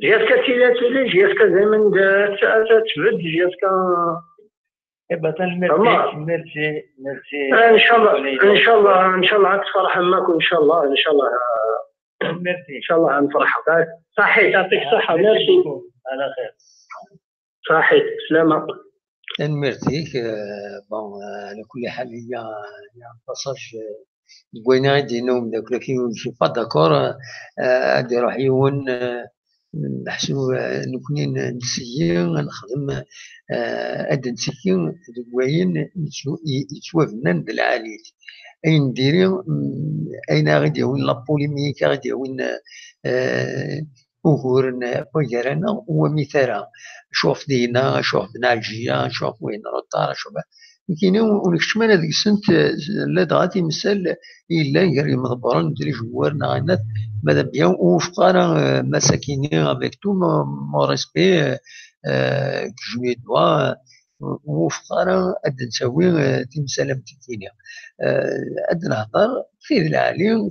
جيات كتيلاتولي جيات دائما تبد جيات ميرسي ان شاء الله غتفرح معك ان شاء الله ميرسي ان شاء الله غنفرحك صحيح يعطيك الصحة ميرسي على خير صحيح سلامة ميرسي بون على كل حال هي باساج بغينا دينهم داك لكن شي با داكور هادي روح يون نحسو نكونين نسيي نخدم هاد نسيي دواين يتوافنان بالعالية اين نديري اين غادي يون لا بوليميك غادي يون وغورن بويرانا ومثالا شوف دينا شوف بنالجيا شوف وين روطار شوف كاينين ونكشمان هذيك السنت لا غادي مثال الا يري مضبرا ندير جوارنا غنات ماذا بيان وفقراء مساكينين avec tout mon respect je lui dois وفقراء أد نسوي تمثال متكينيا أد نهضر في العالم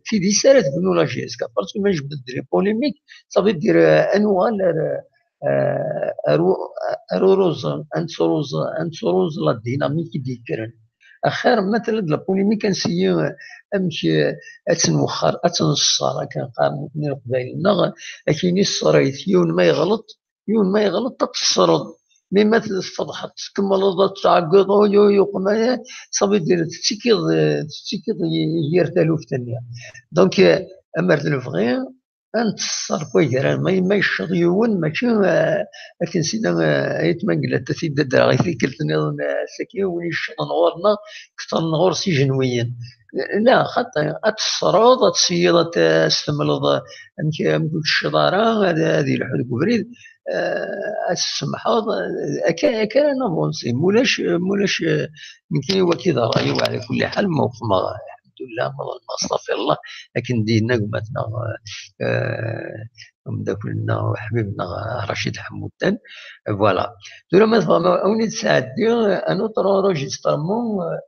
في دي سالة بنو لا جي اس كا باسكو ما جبد لي بوليميك صافي دير انوال انصروز لا ديناميك ديكرن اخر مثلا لا بوليميك نسيي امشي اتنوخر اتنصر كان قام من قبايلنا كاين الصرايت يون ما يغلط تتصرد مما تفضحت كما تعقد يقما صافي دير تسيكيض يرتلو في الثانيه دونك امرت الفغي انتصر كويران ما يشط يون ماشي لكن سينا ايت مانقلا تثيد درا غير كلتني ساكي وين يشط نغورنا كثر نغور سجنويا لا خاطر اتسرود تسيض تستملض انت الشضاره هذه الحدود بريد السمحاض كان نظنسي مولاش يمكن وكذا رأي وعلى كل حال موقف الحمد لله ما استغفر الله لكن دينا قمتنا مداكلنا وحبيبنا رشيد حمودان فوالا دولا مثلا اوني تساعدي انا طرو روجيسترمون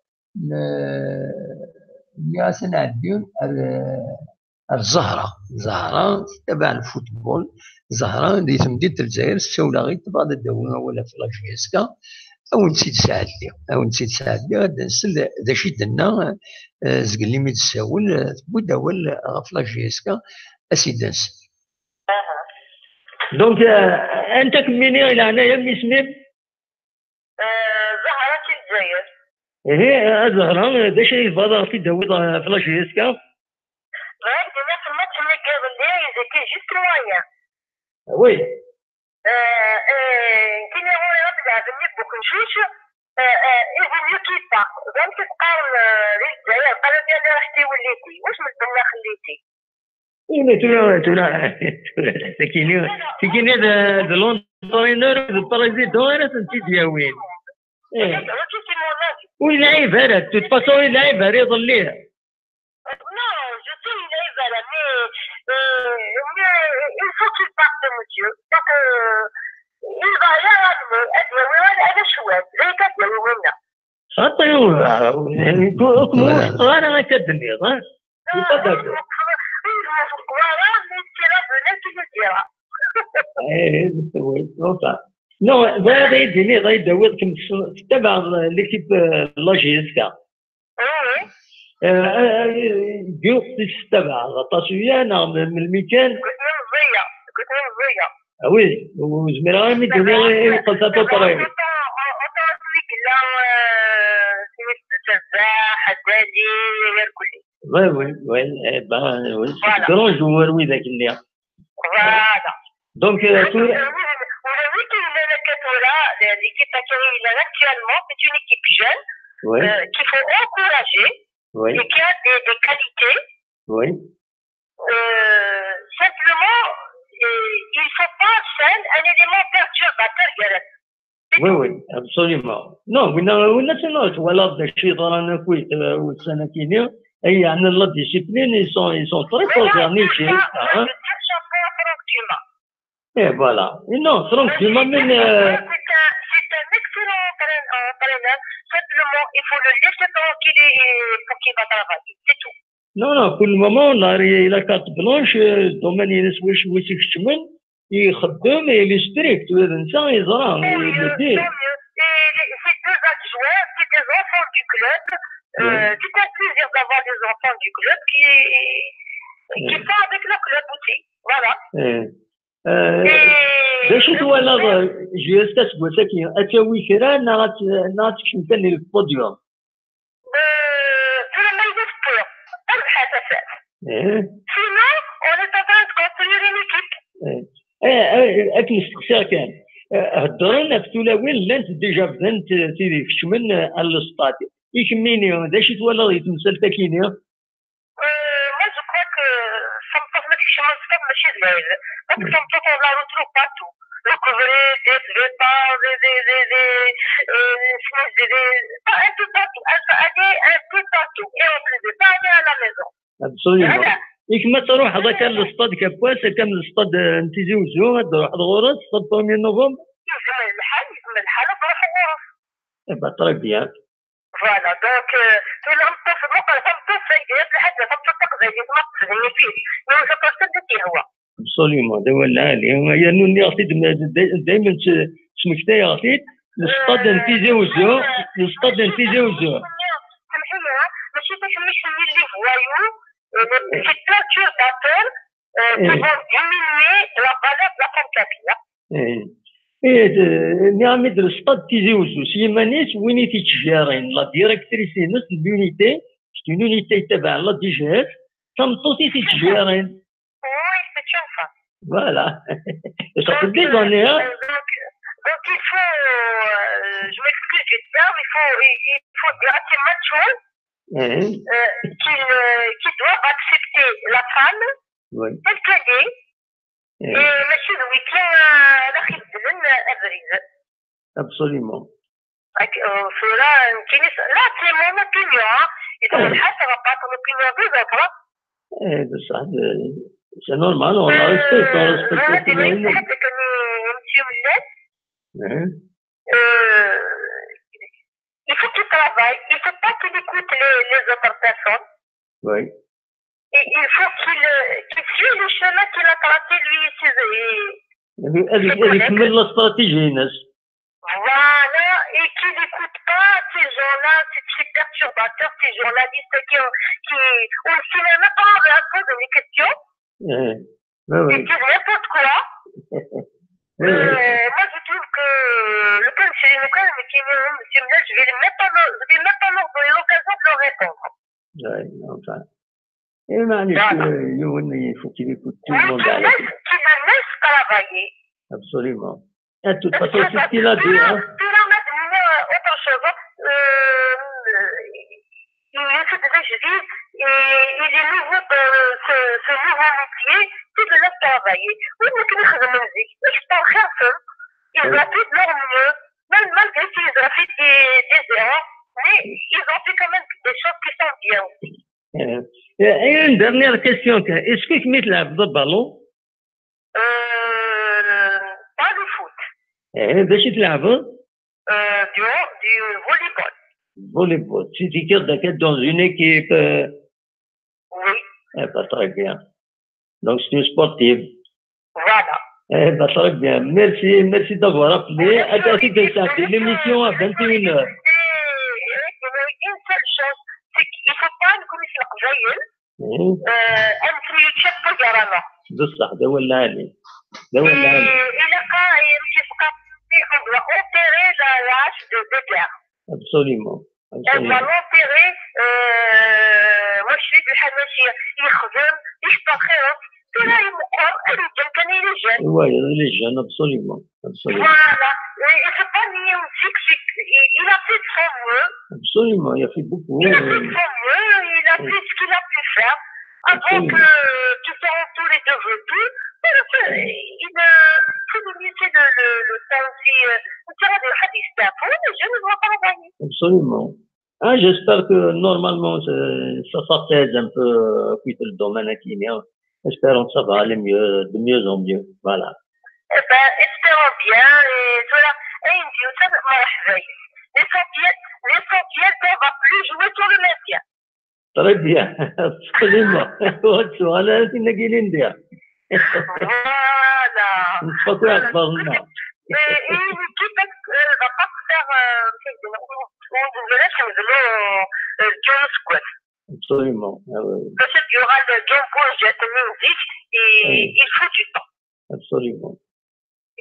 اللي سنعدي زهرة تبع الفوتبول زهرة اللي تمديد الجزائر السولة غير تبغى الدولة ولا في لاجيسكا أو نسيت ساعدي غادا نسل ذا شي درنا زقل لي ميد الساول تبودا ولا في لاجيسكا أسيد نسل. دونك أنت كميني إلى هنايا اسمك؟ زهرة الجزائر. إيه زهرة ذا شي فضا في الدولة في لاجيسكا؟ Oui. كي يقول يبدا بالنسبه كل شيء يقول لك pas donc تقال للجزائر قالوا لي انا رحتي وليتي واش من بلا خليتي اي تونا تكيني ذا لونترينور ذا بريزيدون انا تنتي دياوين ويلعب هذا تتفاصل يلعب هذا يضل Non, je sais, il est voilà, mais il faut qu'il parte, monsieur. Donc, il va y aller, elle est chouette. Les gars, il y a أنا ما كدني ها voilà, mais c'est la venette qui le dira. Non, هذا يديني غير داوود تبع ليكيب لاجيسكا. جوق تستبع غطاسوية نعم من المكان كنت مزية وي وزميرها من الدنيا قلتها طريقة لا سميت سباح حدادي غير كلي وي كرون جوار وي ذاك اللي فوالا دونك l'équipe actuelle actuellement c'est une équipe jeune qu'il faut encourager Oui. Et qui a des qualités. Oui. Simplement, il ne faut pas un élément perturbateur. Oui, absolument. Non, on a voilà des choses dans la cuite ou Sénégal. Et il y a une discipline, ils sont très concernés. Et voilà. Et non, Franck Dumas, c'est un excellent entraîneur. Simplement, il faut le laisser tranquille pour qu'il va travailler. C'est tout. Non, pour le moment, il a carte blanche, le domaine il est switch, il خدم il est strict, ça il zara, il le dit. C'est deux adjoints, c'est des enfants du club. C'est un plaisir d'avoir des enfants du club qui sont avec le club aussi. Voilà. باش تولى جيستاس بوساكي اتاوي كرا ناتك شمكان للبوديوم في الميزوسبور الحساسات sinon on est en train de construire une équipe اكن استقصاء كان هضرنا في تلاوين لانت ديجا بدنت سيدي كشمن على السطاد يكميني داش تولى يتمثل تاكيني moi je crois que ça me pose quelque chose comme ماشي زايد parce que on la retrouve partout recouvrer des départs un peu partout et en plus de ça on est à la maison absolument كما تروح هذاك للصطاد كابواس كان للصطاد نتيزي وزو تروح الغرس صطاد 1 نوفمبر يجمع الحال تروح الغرس. با تري بيان. فوالا دونك إلا نتصل وقع تنتصل سيدات لحد تنطق زي تنقص هي فيه ما تتصل هو. ابسوليومون هذا هو العالي هي نوني غاسيد دائما سمكتا يا غاسيد الصطاد نتيزي وزو الصطاد نتيزي وزو. سمحيها ماشي تحميش اللي فوايو في التورتور داتور qui vont diminuer la valeur de la température. نعمل الصطاد تيزي وزو سيمانيس وين تيتشجارين لا ديريكتريسي نص لونيتي لونيتي تبع لا دي جي اف تمطوطي تيتشجارين. Oui, c'est une femme. Voilà. Ça fait des années, hein. Donc il faut, je m'excuse du terme, il faut dire à ces machos qu'ils doivent accepter la femme telle qu'elle est. Et ماشي ذويك لا خدمن ابريز. Absolument. فلا كاين لا سي مون اوبينيون اذا الحسب بقات الاوبينيون دي زوطرا. بصح سي نورمال اون ريسبكت il faut qu'il travaille, il ne faut pas qu'il écoute les autres personnes. Oui. Et il faut qu'il suive le chemin qu'il a tracé lui et ses هذيك من الاستراتيجيه ناس. Voilà, et qui n'écoute pas ces gens-là, ces perturbateurs, ces journalistes qui on ne sait même pas répondre à des questions. Ils disent n'importe quoi. Moi, je trouve que le cas chez les écoles, je vais même pas leur donner l'occasion de leur répondre. Oui, enfin. Et il faut qu'il écoute tout le monde. Qu'il me laisse travailler. Absolument. Et de toute façon, c'est ce qu'il a dit. Hein. Autre chose, il est nouveau ce nouveau métier, tu le laisses travailler. Oui, mais tu le laisses travailler. Ils sont rien. Ils ont fait de leur mieux, même malgré qu'ils ont fait des erreurs, mais ils ont fait quand même des choses qui sont bien aussi. Et une dernière question, est-ce que tu mets la ballon? Pas le foot. باش تلعبوا؟ Du volleyball. Volleyball. Tu es dans une équipe? Oui. Eh bien, très bien. Donc, c'est une sportive. Voilà. Eh bien, très bien. Merci d'avoir appelé. Merci de starter l'émission à 21h. Une seule chose, c'est qu'il ne faut pas une commission زين. أنت يتشك بجرنا. بصح ده هو العالي. ده هو العالي. إذا كان يمسك on doit opérer la hache de guerre. Absolument. On doit l'opérer. Moi, je suis du Hanashi. يخدم يشتغل. كلا يمقر. الرجال كان يلجن. Oui, les jeunes, absolument. Voilà. Il faut pas nier aussi qu'il a fait de son mieux. Absolument, il a fait beaucoup. Il a fait de son mieux. Il a fait ce qu'il a pu faire. Avant que soient tous les deux vêtus. Il faut nous laisser le temps aussi. On dirait de hadith pour les jeunes ne vont pas travailler. Absolument. Ah, j'espère que normalement ça s'apaise un peu quitte le domaine clinique. Espérons que ça va aller mieux, de mieux en mieux. Voilà. Eh ben, espérons bien. Et voilà. Et une vie, ça va marcher. L'essentiel qu'on va plus jouer sur le maintien. Très bien. Absolument. Voilà, c'est une guilinde. Voilà. Pourquoi parle-moi? Et une équipe ne va pas faire on verrait si vous avez John Squad. Absolument. Parce qu'il y aura le Game Boy Jet Music et il faut du temps. Absolument.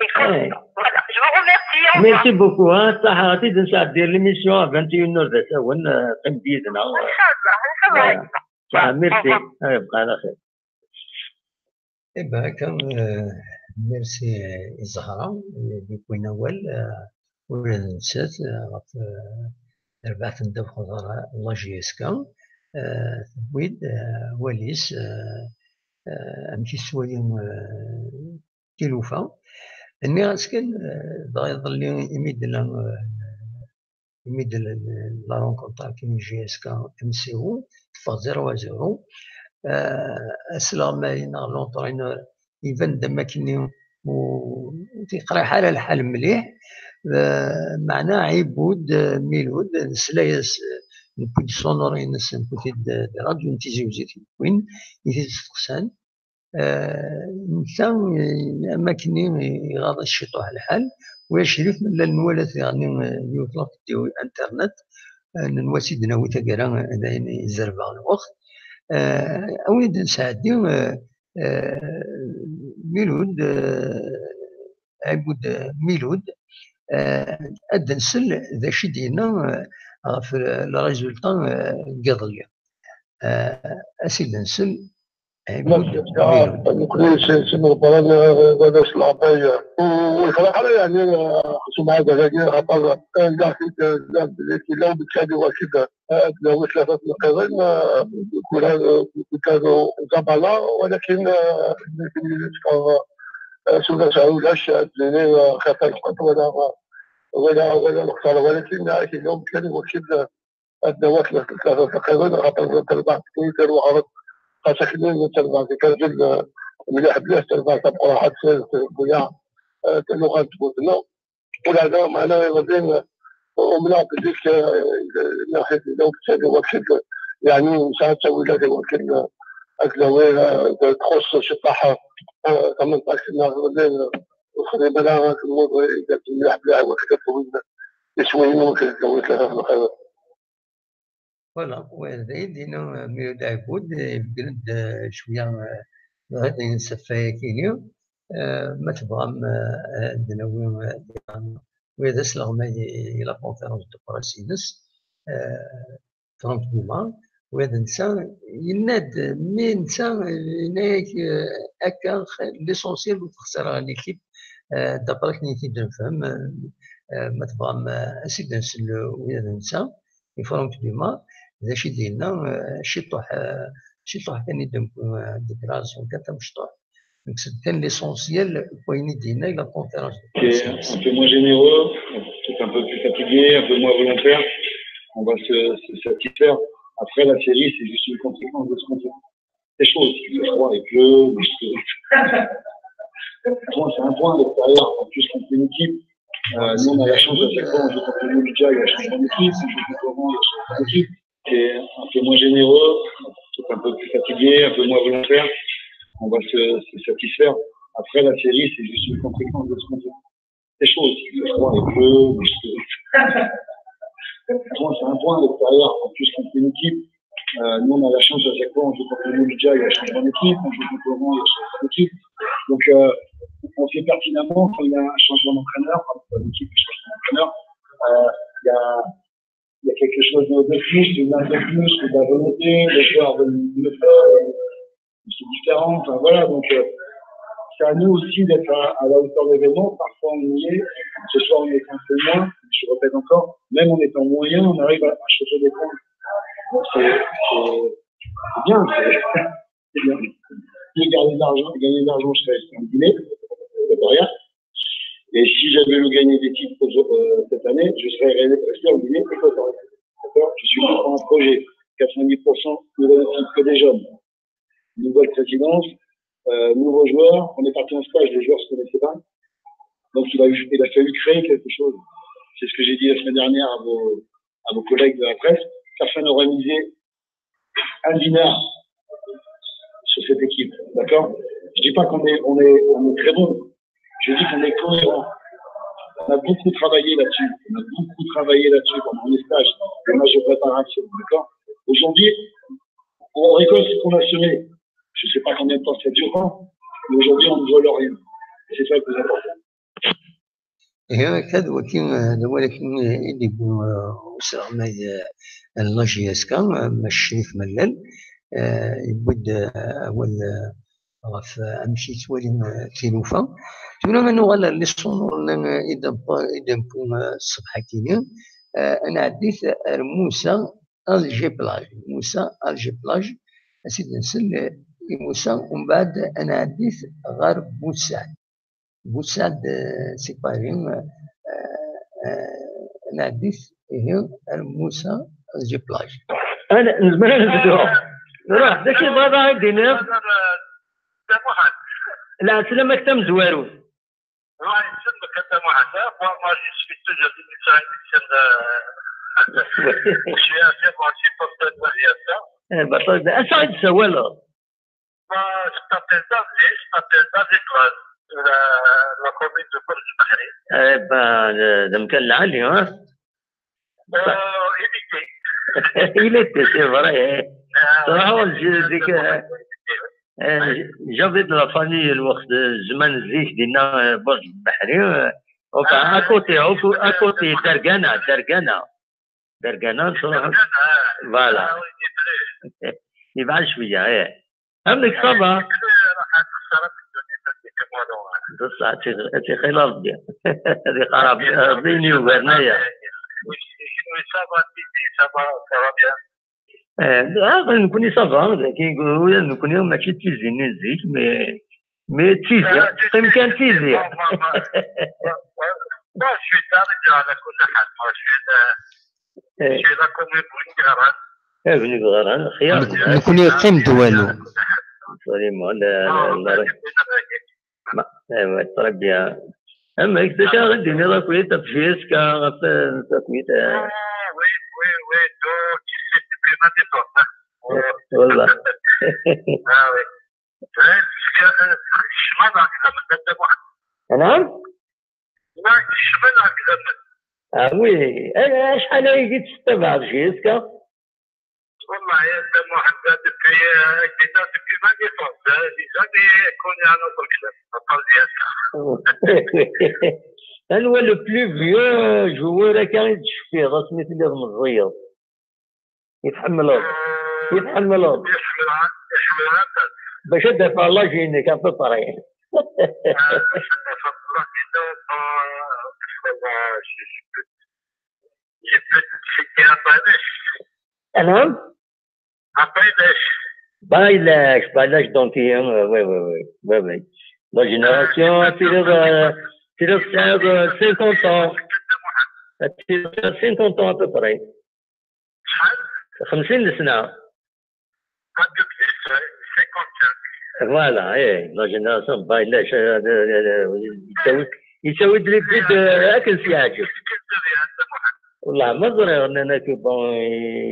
Il faut du temps. Voilà. Je vous remercie. Merci beaucoup. صحاتي دير l'émission à 21h ça وانا قمديدنا. Inch'Allah. Merci. يبقى على خير. Eh ben, comme merci Zahra, depuis Nawal, ولا نسات غف ربعت ندب خضراء الله جيسكا تبويد وليس أمشي سوالين تلوفا إني غاسكن بغا يظل يميد لا رونكونتر كيما جي اس كا ام سي او 0-0 اسلامين لونطرينور يبان دماكني وتيقرا حال الحال مليح معناه عيبود ميلود نسلايس نبود سونورين نبود راديو نتيجي وزيتي وين يتيجي تقسان نسان اماكني يغاض الشطوح الحال ويشرف من النوالات يعني يطلق ديو انترنت نواسي دناوي تقرا داين يزربا الوقت أويد نساعدي ميلود عبود ميلود أدنسل ذا شي دينا في الريزولطان قضية أسيد نسل عبود ميلود سنو بران غدا العطايا والخلاق على يعني سمعة غادي خاطر لو بتشادي وكذا لو ثلاثة نقيضين كانوا زبالة ولكن سودا سعوداش لأن خاطر القط ولا نختار ولكن اليوم كان وكذا الدوات ثلاثة نقيضين خاطر تربع كثير وعرض خاصة كثير تربع كرجل مليح بلاش تربع تبقى واحد بياع اللغات تقولنا ولا معنا غاديين ومن ذلك ناحية لو بتسالي وكل يعني ساعات ولادي وكل أكلوية تخص شطاحة 18 نهار غاديين وخذي بلاغة الموضوع إذا مليح بلاع وكل طويلة يسوينا وكل جو ثلاثة نقيض. فوالا وهذا دينا ميود عبود بجد شوية غادي نسفايا كينيو ما تبغى دناوي وهذا سلغما إلى كونفيرونس دو براسينس فرانك بوما وهذا نسا يناد مي نسا هناك هكا ليسونسيال وتخسر ليكيب دابرك نيتي نفهم ما تبغى أسيد نسل وهذا نسا فرانك بوما ذا شي ديالنا شي طوح كان يدم ديكلاراسيون كان مشطوح. Donc c'est l'essentiel pour une idée la conférence. Un peu moins généreux, peut-être un peu plus fatigué, un peu moins volontaire. On va se satisfaire. Après la série, c'est juste une conséquence de ce qu'on fait. C'est chaud, il fait froid, il pleut. C'est un point à l'extérieur. En plus, contre une équipe, nous on a la chance à chaque fois on joue contre le Ludia, il y a changement d'équipe, on joue contre Oran, il y a changement d'équipe. C'est un peu moins généreux, peut-être un peu plus fatigué, un peu moins volontaire. On va se satisfaire. Après la série, c'est juste une conséquence de ce qu'on fait. C'est chaud, il fait froid, il pleut. C'est un point à l'extérieur. En plus, contre une équipe, nous on a la chance à chaque fois on joue contre le Ludia, il y a changement d'équipe, on joue contre Oran, il y a changement d'équipe. Donc on sait pertinemment quand il y a un changement d'entraîneur, quand l'équipe change d'entraîneur, il y a quelque chose de plus, d'une main de plus, de la volonté, les joueurs veulent le faire. C'est différent, enfin voilà, donc c'est à nous aussi d'être à la hauteur de l'événement. Parfois on y est, ce soir on est un peu moins, je répète encore, même en étant moyen, on arrive à choper des points. Donc c'est bien, c'est bien. Si gagner de l'argent, je serais un dîner, c'est rien. Et si j'avais le gagner des titres cette année, je serais resté en dîner équatorien. D'accord ? Je suis dans un projet, 90% de titres que des jeunes. Nouvelle présidence, nouveaux joueurs, on est parti en stage, les joueurs ne se connaissaient pas. Donc il a fallu créer quelque chose. C'est ce que j'ai dit la semaine dernière à vos collègues de la presse. Personne n'aurait misé un dinar sur cette équipe, d'accord? Je dis pas qu'on est très bon, je dis qu'on est cohérent. On a beaucoup travaillé là-dessus. Pendant les stages, les matchs de préparation, d'accord? Aujourd'hui, on récolte ce qu'on a semé. Je ne sais pas combien de temps ça durera, mais aujourd'hui, on ne vole rien. C'est ça le plus important. هكذا ولكن اللي يكون أسرع ما اللاجي اسكا ماشي في ملل يبود أول غف أمشي توالين كيلوفا تونا منو غالا اللي صونور إذا بون الصبح كينيا أنا عديت موسى الجي بلاج أسيد نسل موسى ومن بعد أنا عديت غير بوسعد سيبارين أنا عديت هي موسى الجي بلاج أنا نزمن نزيدو روح داك يبغى راه يدير لا سلامك تم زوارو والله يسلمك انت محاسب ما جيت في التجار اللي ساعد شي بطل اسعد سوالا la commune de Bourg Bahri. المكان العالي ها؟ il était c'est vrai. صراحة ديك j'avais de la famille الوقت زمان الزيك ديالنا برج البحري وكان اكوتي درقانة صراحة فوالا يبعد شوية ايه عندك صبا بصح هاتي خلاص ديال هذه قراب بيني وبينايا هذا نكوني صافا كيقولوا نكوني ماشي تيزيني الزيت مي تيزي يمكن تيزي ما شوي درجة على كل حال ما شوي لكم بني غران بني غران خيار نكون يقيم دوالو سوري الله ايوا تربيه اما اكتشاف غديني راه كويت تفجيس كا كويت وي تو تشيت بما دي صوت والله نعم وي انا شحال هي تستبع بجيسكا والله يا محمد في جديد في ما دي صوت اللي يكون يعني انا هو لو بلو فيو جوار كان يتشفي راس مثل اللي مزيض يتحمل باش دافع الله جيني كان في الطريق نعم بايلاش دونكي وي la génération تلك 50 ans 50 ans à peu près 50 سنة فوالا ايه لا جينيراسيون بايلاش يسوي لي بيد اكل سياجي والله ما ضروري اننا كي بون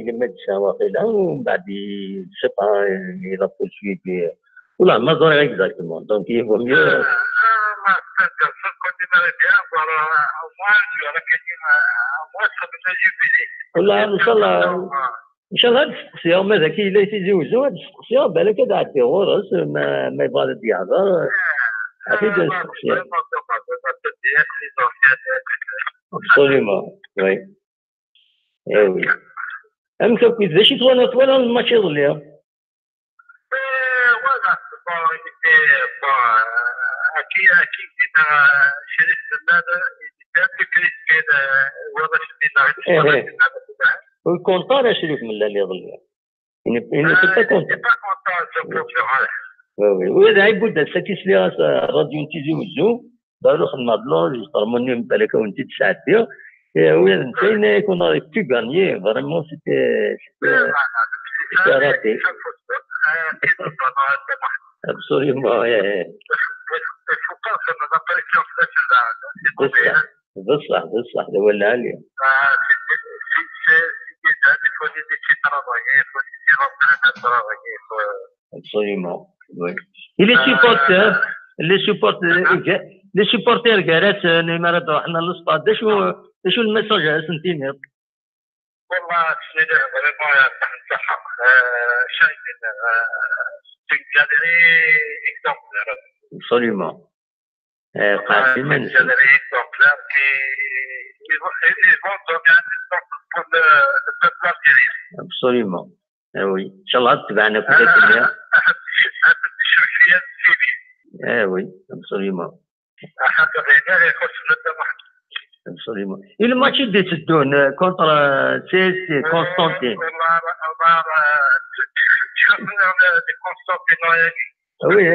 يلمد الشواطئ ومن بعد سيبا يلطل شويه فيه والله ما ضروري اكزاكتومون دونك يفو ميو والله ان شاء الله هاد السقسيون ماذا كي لا يتزوجوا هاد السقسيون بالك هذا عندي غرس ما يبغى الديابه اكيد السقسيون ابسوليومون وي ايوي امتى كنت ذا شي طوالا الماتش يظل اكيد انا شريت هذا فكرت كذا واضح والكونطار شريك من اللي يظل يعني سي با كونطار وإذا يقول دا ساكيس لي راديو نتيزي وزو دارو خدمة بلون يسترموني من بالك وانت تساعد بها وإذا نتاين يكون رايك تو غانيي فريمون سيتي راتي ابسوليومون بصح هذا هو اللي عليه absolument oui et les supporters قالت نيمار حنا للسطاد شو الميساج سنتيني والله فريمون يعطيهم شايف جاليري اكزومبلير absolument قاعدين من جاليري اكزومبلير qui vont donner un exemple pour le peuple algérien. Absolument. Oui. Inch'Allah, تبعنا كلنا. أحد الشخصيات السينية. Oui, absolument. أحد الرجال يخص لنا Absolument. Et le match de Tedon contre CS Constantin. Oui.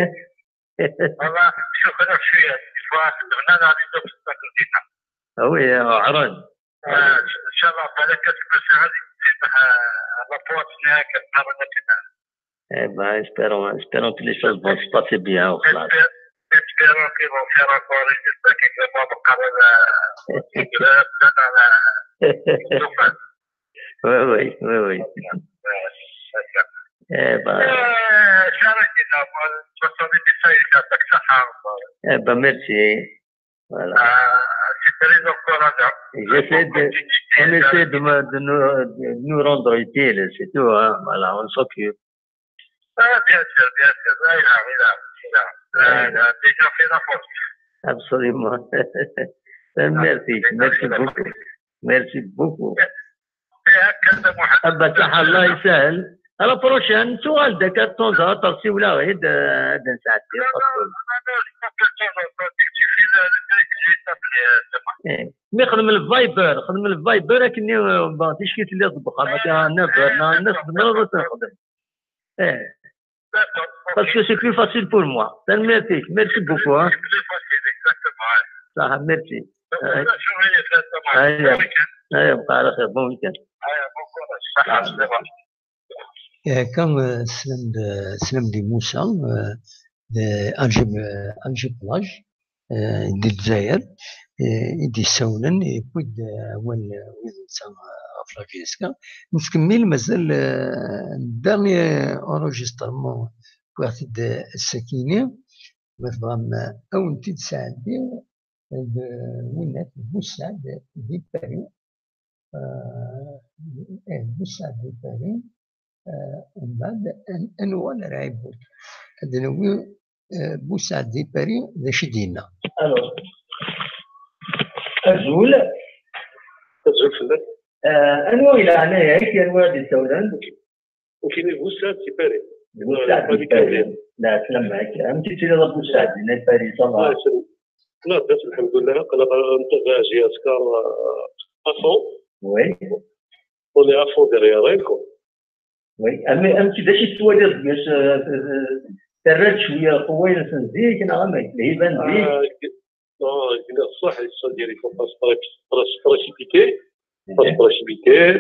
والله شكرا شوية. oui عرض ان شاء الله بالك بس هذه تبقى لابوات هناك مرة كده Eh ben, espérons que les choses vont se passer bien au final. Espérons qu'ils vont faire encore une liste qui demande quand même Oui. Eh ben, merci. Voilà. C'est très encourageant. On essaie de nous rendre utile, c'est tout, hein. Voilà, on s'occupe. Bien sûr. Il a déjà fait la faute. Absolument. Merci beaucoup. أبا الله يسهل. على بروشان سؤال دكات تونزا ترسي ولا غير هذا نساعدك. مي خدم الفايبر كني ما تشكيت اللي طبخها مثلا الناس نخدم. Parce que c'est plus facile pour moi. Merci beaucoup. Hein. Ça, merci. Bon week-end. كان سلم دي موسى انجي بلاج دي الجزائر يدي ساونن يبود وين افلاجيسكا نكمل مازال داني اورجسترمون واحد السكينه مثلا او انت تساعدي وين مساعد دي باري مساعد دي باري ومن بعد انواع العيبوت هذا هو مساعد دي باري ذا شدينا أزول فلان انواع الى عناية هيك انواع دي السودان وكاين المساعد دي باري لا سلامك امتي تيجي ضد مساعد دي باري صباح لا بس الحمد لله انا نتابع جهاز كار افون وي اوني افون ديريير وي امتي باش تواجد باش ترد شويه قويه سنزيك انا غامك الهيبان ديك صح c'est-à-dire il faut pas se précipiter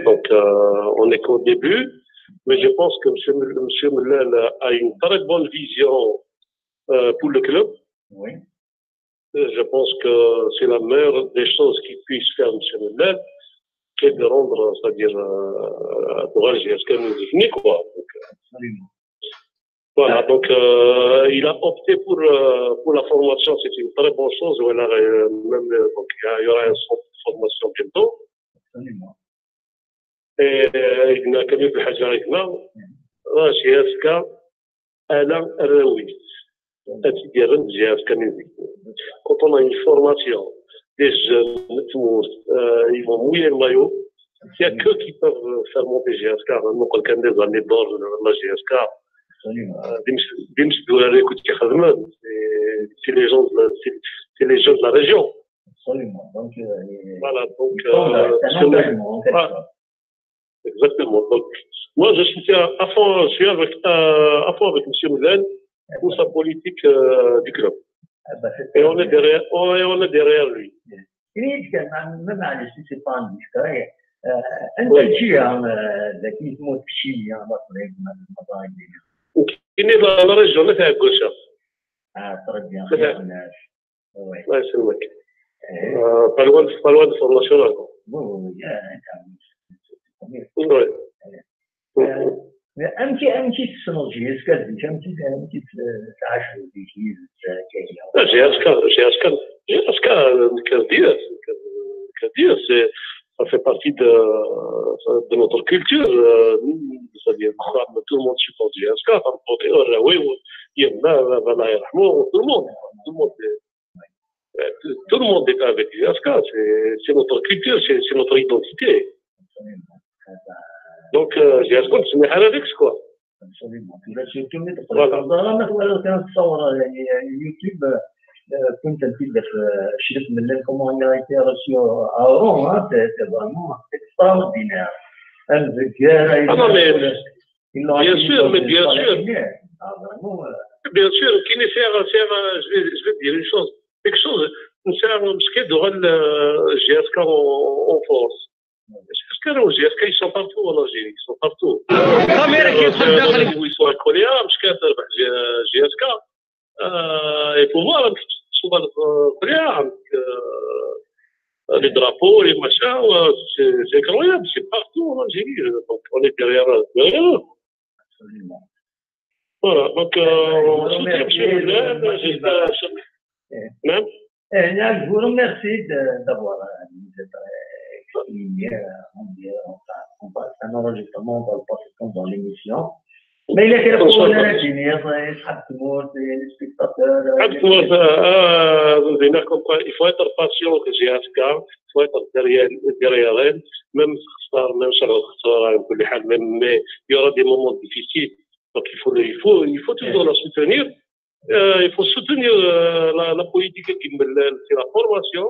donc on est qu'au début mais je pense que monsieur Mellal a une très bonne vision pour le club. Oui. Je pense que c'est la meilleure des choses qu'il puisse faire monsieur Mellal, c'est de rendre, c'est-à-dire pour GSK nous quoi. Donc, voilà, donc il a opté pour la formation, c'est une très bonne chose. Voilà, même donc, il y aura un centre de formation bientôt. Absolument. Et il n'a qu'à mieux de Hajar Igna, GSK, Alain Raoui. Quand on a une formation, des jeunes, ils vont mouiller le maillot. Il n'y a que qui peuvent faire monter GSK. Nous, quelqu'un des années d'or de la GSK. C'est les gens de la région. Absolument. Donc, voilà, donc c'est un engagement, en fait. Exactement. Donc, moi, je suis à fond avec M. Mellal pour sa politique du club. Et on est derrière lui. Même à l'issue, c'est pas un discret. أنت الجهة ذكي تموت بشيء مصري كاين لا ريجيون تاع كوشا ترى بيان خير الناس الله يسلمك با لوان فورماسيون أمتي تسنوجي اسكاد أمتي تعاشر ديكي GSK ça fait partie de notre culture. C'est-à-dire que tout le monde supporte GSK, tout le monde est avec GSK. C'est notre culture, c'est notre identité. Donc, GSK, c'est une haralix, quoi. كنت نتبع شريف من comment il a été reçu à Oran, hein, c'est vraiment extraordinaire. Bien sûr. Bien sûr, qui ne sert, je vais te dire une chose, quelque chose, nous sert de rôle GSK en force. كانوا جي sont partout en Algérie, ils sont partout. الكاميرا كيدخل داخل ils sont incroyables, مش كتربح جي اس كا. Et pour moi, les drapeaux, les machins, c'est incroyable, c'est partout en Algérie. Donc on est derrière eux. Absolument. Voilà, donc on soutient j'espère. Même Je vous remercie d'avoir souligné un enregistrement, on va le passer dans l'émission. Mais il y a quelques choses à finir, les spectateurs. Il faut être patient que j'ai à ce cas, il faut être derrière elle, même mais il y aura des moments difficiles. Donc il faut toujours la soutenir. Il faut soutenir la politique qui c'est la formation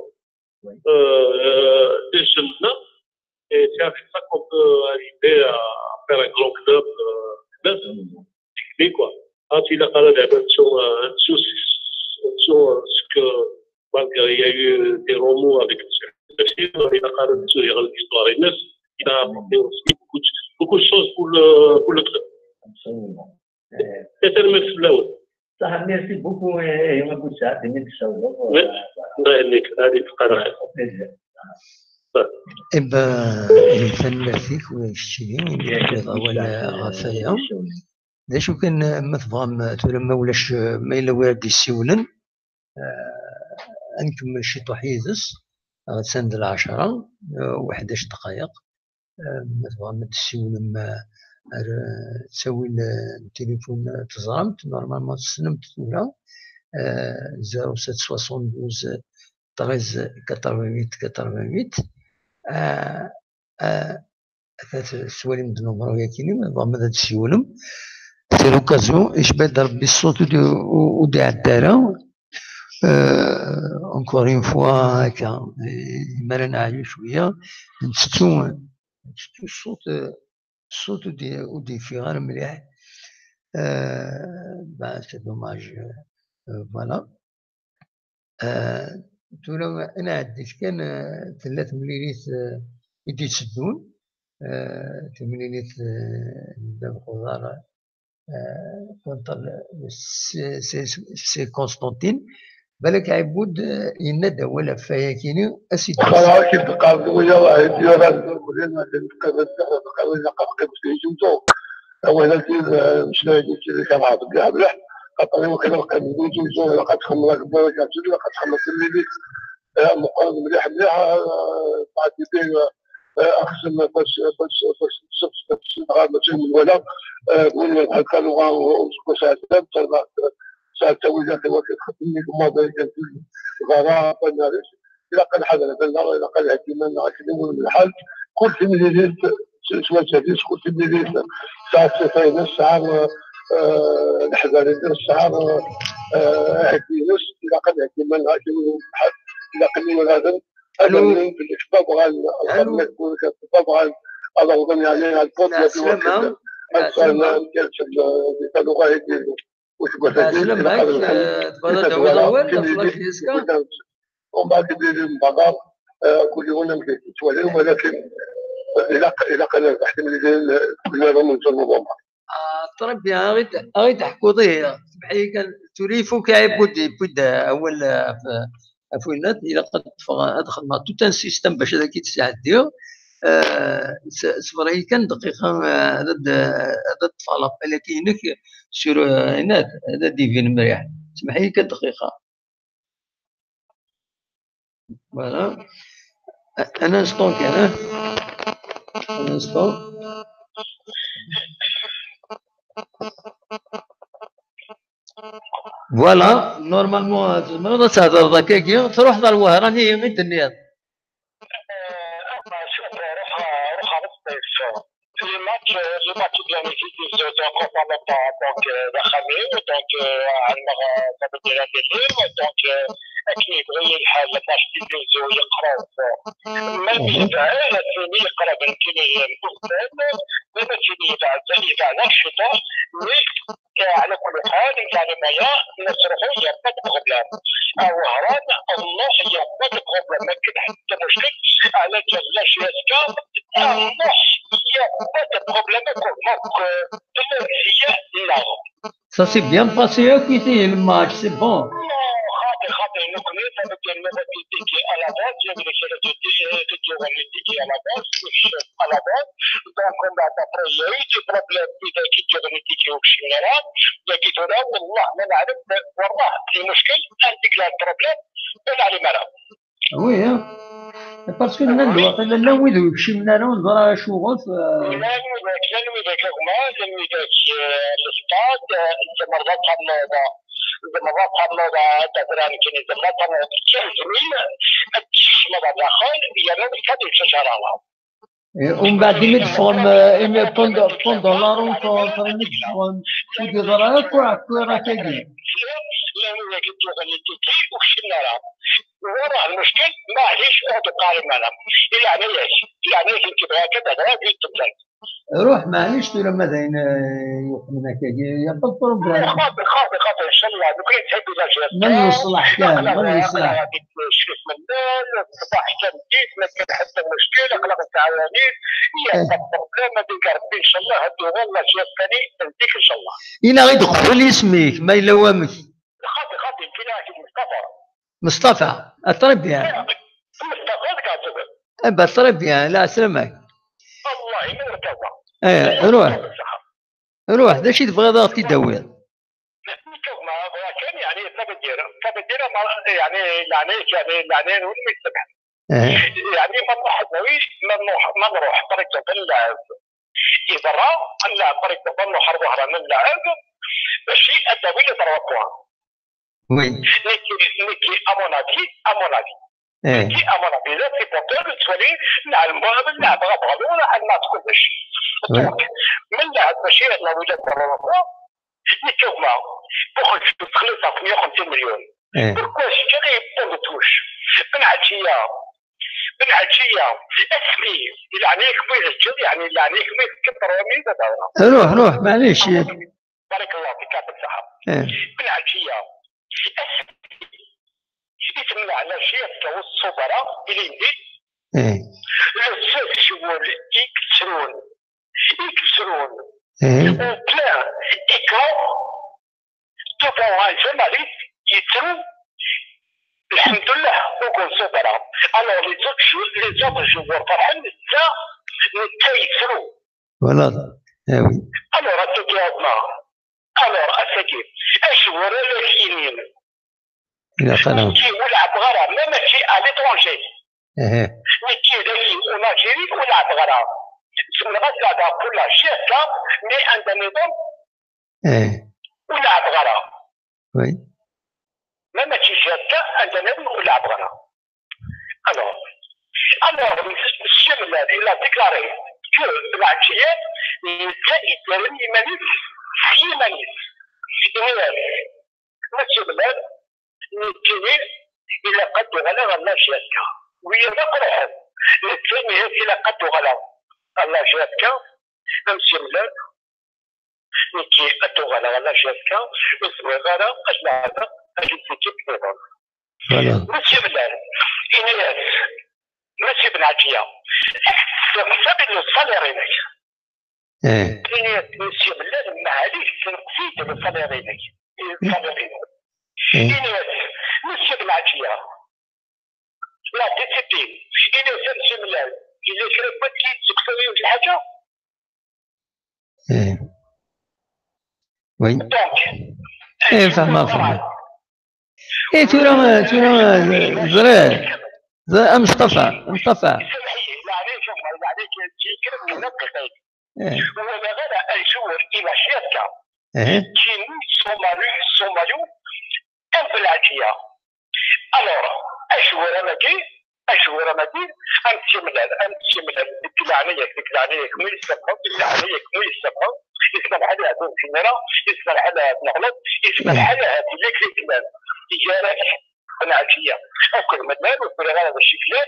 des jeunes. Et c'est avec ça qu'on peut arriver à faire un grand club. Quoi. Quand il a parlé sur ce que, malgré il y a eu des remous avec il a parlé sur l'histoire il a apporté aussi beaucoup de choses pour le club. Absolument. C'est un merci là. Merci beaucoup et on vous souhaite une فنمرتيك وشتي ولا غفايا دا شو كان مثبغم تولما ولاش ما إلا واد يسيولن نكمل شي طحيزس غتساند 10 و11 دقائق مثبغم تسيولن تسوي التليفون تزرمت نورمالمون تسلمت ولا 0772 13 88 88 السؤال من النمرة ياكيني ماذا تسيولم في لوكازيون يشبه ربي الصوت ودي عالدارة اونكور اون فوا هكا مالا نعيو شوية نتستو الصوت ودي في غير مليح سي دوماج فوالا تولا انا عندي كان 3 مليليت يدي تسدون 3 مليليت الخضار كونتر سي كونستانتين بالك عبود ينادى ولا فياكيني اسيدي خلاص كيف قال ويا ديال وهذا مش لاقي كان عارف كاع مليح خاطر هو كان كنجوجو لقد خمرك كتجي لقد خمرت الليل مقارنه مليح بعد يدير اخشم باش ماشي من ولا قلنا كانوا ساعات تويجات هو كيخدمني كما كانت غرابه الى قد حدث الى قد اهتمامنا غنكلموا من الحال كل في مليليت سواء تهديس كل في مليليت ساعه فاينه الساعه الحذر الساعه هكينس الى قد اهتمامنا غنكلموا من الحال الى قلنا هذا انا من في الشباب غنقول الشباب غنضغط عليه الكود سلامة كانوا غايدين سلام معك تبغى دعوة الأول فلاش ديسكا ومن بعد يدير البقر كل يوم متولي ولكن إلى قليل احتمال كلنا من الموضوع تربي غير تحكوا ضيه بحال كان توليفو كاع بدا أول فوينات إلا قد أدخل مع توت ان سيستم باش هذاك يتساعد سفري كان دقيقة هذا الطفالة اللي كاينك سير هناك هذا ديفين مريح تسمح لي كدقيقة فوالا ان انستون كان ان انستون فوالا نورمالمون تزمر تهضر ضكاكي تروح دار الوهراني غير الدنيا les matchs de la musique sont complètement donc دخلوا donc ça veut dire donc équilibré الحال باش يدوزوا يقراو ما يبيعها ثاني يقرا بالكلمه المختلفه ما تجي يبيع نشطه على كل حال يعني ما نصرفوا يبقى بروبليم او هران الله يبقى بروبليم ما كاين حتى مشكل على لا شي اسكا il n'y a pas de problème pour manque d'énergie là. Ça s'est bien passé le match, c'est bon. خاطر نكمل فبدي المغربي تيجي على باس يبغي تيجي غني تيجي على باس مش على باس دونك بعد بروجي يجي بروبليم اذا كي غني تيجي وشي مرات لقيت هنا والله ما نعرف والله في مشكل عندك لا بروبليم بين على مرات وي باسكو الوقت لا ويدو يمشي من هنا ونظرا شغل لا نويدك هما نويدك الاسباد مرات مرات هذا تدران كني مرات كيفني ما بعد اخر يلا كذا شجره ومن بعد يمدفون بوندون لا رونكونتر يمدفون ودي ضرائب كورا كاين لانه قلت له غني تيجي وشنا راه وراه المشكل معليش اقعد قارن معنا يعني ايش يعني انت بغا كذا قلت لك روح معليش ترى ماذا يقمنا كاين يبقى بروبليم خاطر ان شاء الله ممكن تحب الاجازه من يصلح كان من يصلح شوف من الصباح كان جيت ما كان حتى مشكل اخلاق التعاونين هي البروبليم هذيك ربي ان شاء الله هدو والله شي ثاني نديك ان شاء الله إلا غير دخل اسمك ما إلا وامك خاطر كاين مصطفى اطرب بيان مصطفى كاتب ابا اطرب بيان لا سلامك الله ينور كذا روح ذا شي تبغي ضغط يدور كان يعني تبدير يعني وين يسمع يعني ممنوع نروح طريقة اللاعب إذا راه نلعب طريقة ممنوع حرب واحدة نلعب ماشي أدوي اللي ضربوها وي نيكي أمونافي نيكي أمونافي لا سيبورتور تولي نلعب غابغابي ولا الناس كلش من لعب ماشي لا ولاد ضربوها نيكيو معاه بوخ تخلصها في 150 مليون pourquoi je بونتوش من عشية اسمي اللي عليك ما يسجل يعني اللي عليك ما يكبر ومين روح معليش بارك الله فيك يعطيك الصحة من عشية اسم على شيء تو الصبرة اللي يدي لو شغل يكسرون بلان إكرام تبعوا الجمالي يترو الحمد لله وكون صبرا alors les autres joueurs فرحان نتا يترو ولا oui alors أتجاوبنا alors أسكي أشوار الكينين لا خلاص كي ولعب غرام ما ماشي à l'étranger نكي ذاكي وناجيري ولعب غرام سنغاد لعبها كلها شركة مي عندها نظام ولعب غرام وي ما ماشي شركة عندها نظام ولعب غرام alors الشمل هذا إلا ديكلاري كو العشية يدير يمانيس في يمانيس ماشي بلاد نتيني إلا قد غلا غلا شركة ويا نقرأهم نتيني إلا قد غلا غلا شركة نمشي بلاد نتي قد غلا غلا شركة اسمه غلا أجل هذا أجل تجيب نظام ماشي بلاد إنياس ماشي بالعافية حسب الصاليرينك ماشي بلاد معليش تنقصيت بالصاليرينك إنياس ماشي بالعافية لا ديسيبلين إنياس ماشي بلاد إلا كانت ما تكتبي في الحاجة وي دونك فهمها ترى زرار مصطفى يعني شوف يعني تجيك منقطة ولا غير أشور إلى شركة كيني سوماليو أمبلاتيا ألور أشور مدي أمشي ملال ديكلانيك مي يسمى يسمى على هذا الكاميرا يسمى على نغلط يسمى على هذه الكلمات تجارة العشية أكل مدار وكل هذا الشكلات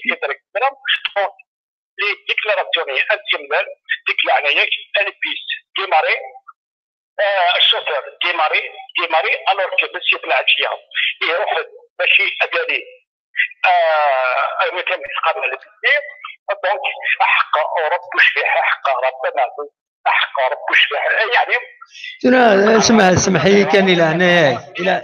يكثر الكلام لي ديكلاراسيوني أنتيمال ديكلانيك البيس ديماري الشوفير ديماري ألور كبسي بالعشية يروح ماشي أداني مثلا قبل البيت دونك حق رب شفيح حق ربنا حق رب شفيح يعني ترى اسمح لي كان الى هنايا الى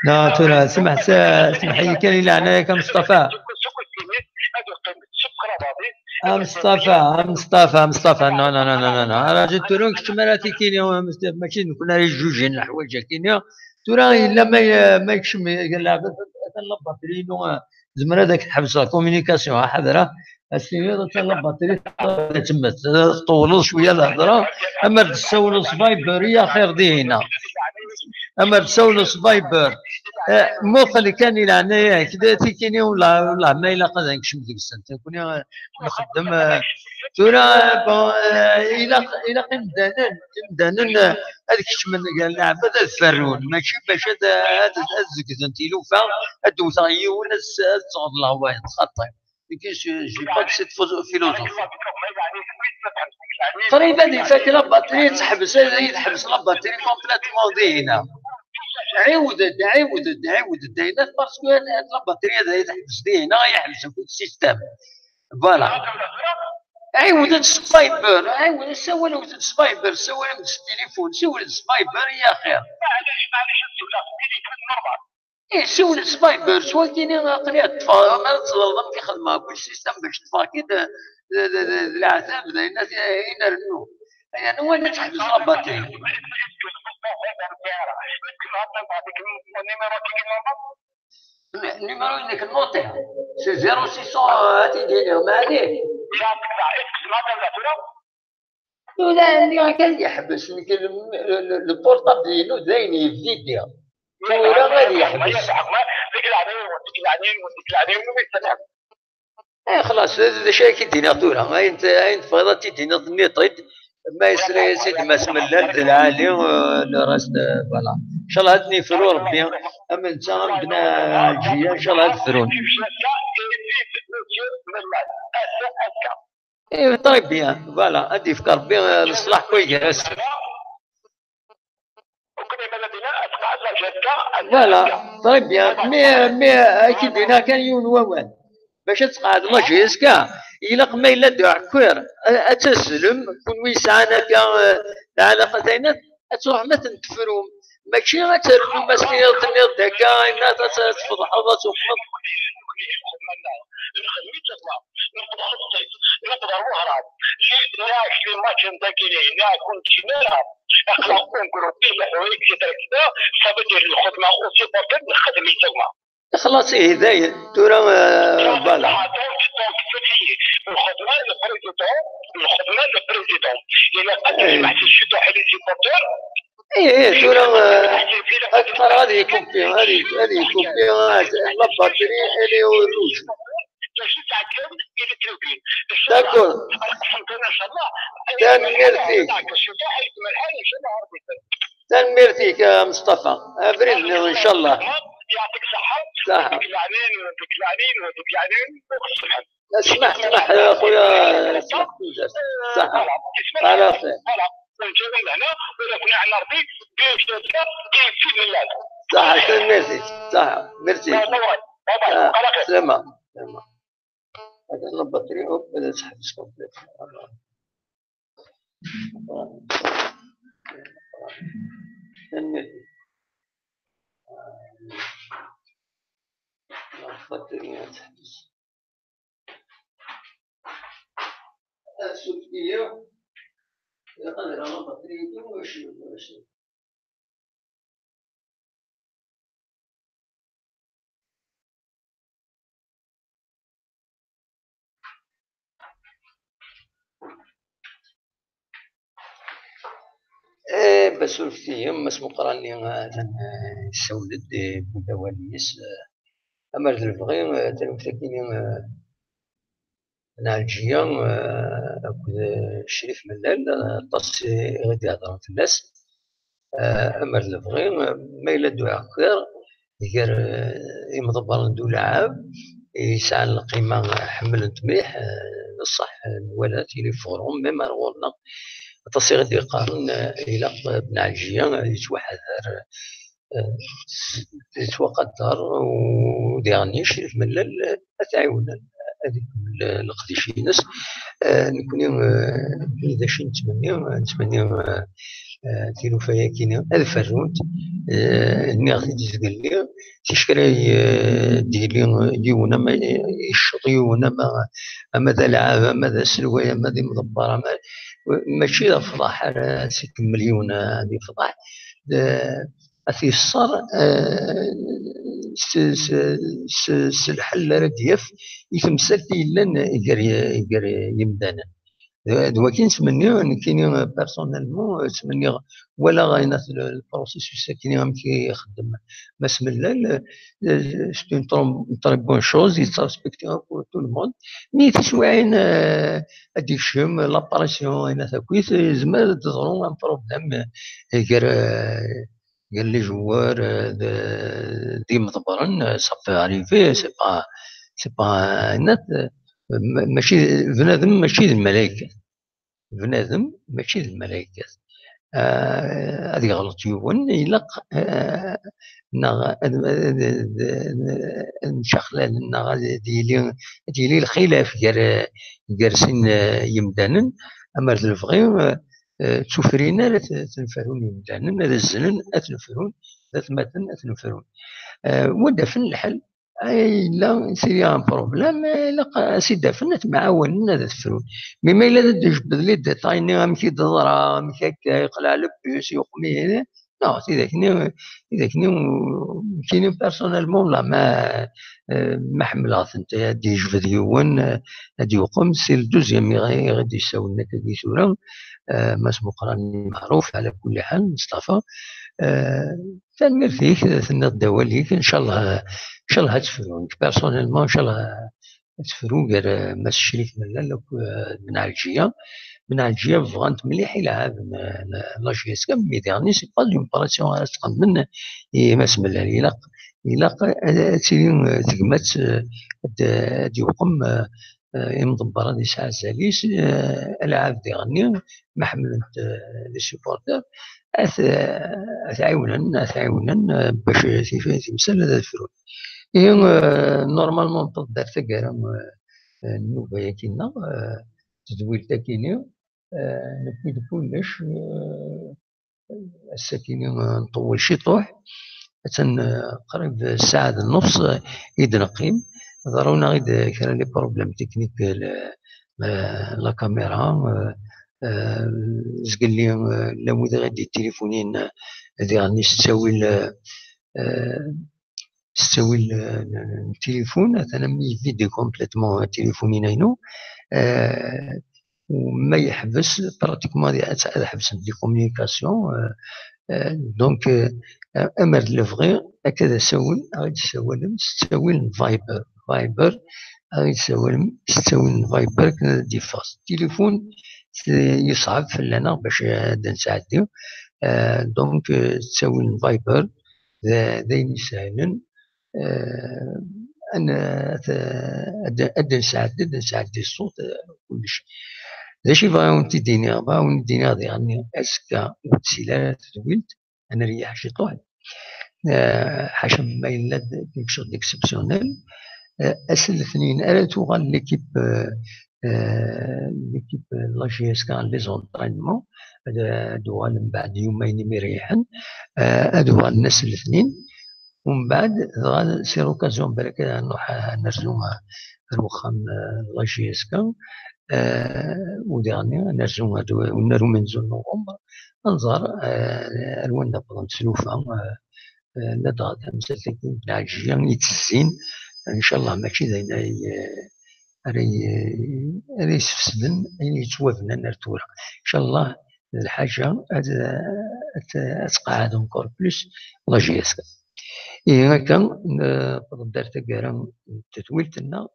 لا ترى اسمح لي كان الى هنايا كمصطفى مصطفى نو انا جيت ترى كنت مراتي كينيا ماشي كنا جوجين الحوايج كينيا ترى الا ما يكشم قال لها الباتري زعما هذاك تحبس لا كومينيكاسيون حذره السينيور تاع الباتري تما طولوا شويه الهضره اما تسولوا فايبر يا خير دينا اما تسولوا فايبر موخ اللي كان الى هنايا كدا تيكيني ولا ما الا قد نكشم ديك السنه كنا نخدم ترى الى مدانن هذيك الشمن قال لها هذا الفرون ماشي باش هذا الزكز تيلوفا هادو ثايون تصعد الهواء تخطي جي با سيت فيلوزوفي تقريبا فاك لا باتري تحبس تحبس لا باتري كومبليتمون دينا عاودت داينات باسكو هاد لا باتري هذا تحبس دينا يحبس في السيستم فوالا عاودت سبايبر عاودت سولوا سبايبر سولوا التليفون سولوا سبايبر يا خير ايه سولوا سبايبر سوا كاينين قريه طفا ما تظلم في خدمه كل سيستم باش تطفى كي العذاب الناس ينرنوا يعني هو اللي تحبس الباتري النيميرو ديك النوطي سي 0600 هاتي ديالهم عليه لا عندي كان يحبس البورطابل ديالو داين يفيديا ولا غادي يحبس خلاص هذا شيء كيدينا طوله ما انت فضا تيدينا النيطيد ما يسري سيدي ما اسم الله العالي راس فوالا ان شاء الله هاد نفرو ربي اما انت بنا جيه ان شاء الله هاد فرون ايه طيب بيان فوالا هادي فكر ربي الصلاح كويس فوالا طيب بيان مي اكيد هنا كان يون ووان باش تقعد لاجيس كاع إلا ما إلا دعاء كوير أتسلم كون ويسعنا كاع العلاقتين تروح ما تنتفرو ماشي غترنو مسكينة تنيض هكا الناس تفضح هذا تفضح نقدر نهرب لا في ماتش نتاكيني لا كنت نلعب اخلاق نقولوا فيه حوايج كذا فبدير الخدمه وسيبورتر نخدم الجمعه خلاص هدايا ترى فوالا الخدمه للبريزيدون الا قدم واحد الشيء تاع لي سيبورتر ايه ترى اكثر هذه يكوبي هذه يكوبي لا باتري اللي هو الروج داكور تنميرتيك يا مصطفى ابرزنا ان شاء الله يعطيك صحة اسمح يا اخويا اسمح صحة على خير صحة ميرسي صحة ميرسي سلامة هذا البطريق بدأ تسحب كومبليت البطارية تحبس السلكية إذا قدر على البطارية واش بس الفتيهم مسمو قراني سولد بدواليس أمر الفغي تنفتكيني نالجيا الشريف ملال طاس غادي يهضر في الناس أمر الفغي ما إلا دعاء كثير يقر يمضبر ندو لعاب يسعى القيمة حملت مليح الصح الولاد اللي فورهم ميم رغولنا تصيغ دي قارن إلى بن عجية يتوحذر يتوقدر وديغنيش ملل تعاون هذيك القديشينس نكون إذا شي نتمنى تيلو فيا كينا الفروت ناخذ تزقل لي تشكري ديالي ديونا ما يشطيونا ما ذا العاب ما ذا السلوية ما ذي مضبرة ماشي ذا فضاح 6 مليون هذه فضاح أثي الصار الحل رديف يتمثل لان يقر يمدانا دواكين تمني كاين بيرسونيلمون تمني ولا غاينات البروسيسوس كاين غير كيخدم ما اسم الله سي اون تري بون شوز يترسبكتي بور تو الموند مي تسواعين هاديك الشيم لاباريسيون هنا تاكويت زعما تظهروا ان بروبليم قال لي جوار دي مضبرن صافي اريفي سي با نت ماشي بنادم ماشي الملائكة بنادم ماشي الملائكة هذه غلط يوون يلق نشخلال ديالي الخلاف جالسين يمدانن اما الفغي تسفرينا تنفرون يمدانن هذا الزنن اتنفرون ذات ماتن اتنفرون ودفن الحل لا سي ان بروبليم لا سي دافن معاون هذا الفرون مما الا تجبد لي ديتايني مكي تضرا مكي يقلع لبوس يقمي لا اذا كاين بيرسونيلمون لا ما حملات انت هادي جبد يوان هادي يقوم سي الدوزيام غادي يساولنا كدي سوره مسبوق راني معروف على كل حال مصطفى تنمر فيك ثنا الدواليك ان شاء الله تفرون بيرسونيلمون ان شاء الله تفرو غير ما الشريك من من عالجيه بغانت مليح يلعب لا جي اس كام مي ديرني سي با دون باراسيون تقدم ما اسم الله الا تيلي تقمات دي وقم مدبره دي ساعه زاليس العاب ديغني ما حملت لي سيبورتور أثعاونا باش تمثل هذا الفرون نورمالمون تقدر تقرا النوبه كينا تدويل تاكيني نبي كلش الساكيني نطول شي طوح قريب الساعه النص يد نقيم ضرونا غير كان لي بروبليم تكنيك لا كاميرا زقل لي لابد غادي التليفونين هذه غادي تستوي التليفون انا مي فيدي كومبليتمون تليفوني ناينو وما يحبس براتيكمون يحبس لي كومونيكاسيون دونك امر لفغي هكذا غادي تساوي الفايبر غادي تساوي الفايبر كنا دي فاس التليفون يصعب فلنا باش نساعدو دونك تساوي الفايبر داين يسهلن انا نساعد الصوت كلشي داكشي بغاو تديني غادي يعني اسكا وتسيلات دويلت انا ريح شي طوح حاشا ما الا كيفاش ديكسبسيونيل اسل الاثنين الا توغال ليكيب لا جي اس كان لي زونطرينمون هادو من بعد يومين مريحا هادو الناس الاثنين ومن بعد سي روكازيون بالك نروح نرجعو الوخام لا جي اس كان وديرني نرجعو ونرو من زون نوفمبر نظهر الوان نبغى نسلوفا لا ضغط مسلك بن عجيه يتزين ان شاء الله ماشي زين راه يسفسدن يتوافنا نرتولا ان شاء الله الحاجه تقعد انكور بلوس لا جي اس هكا نقدر تقرا تتويلتنا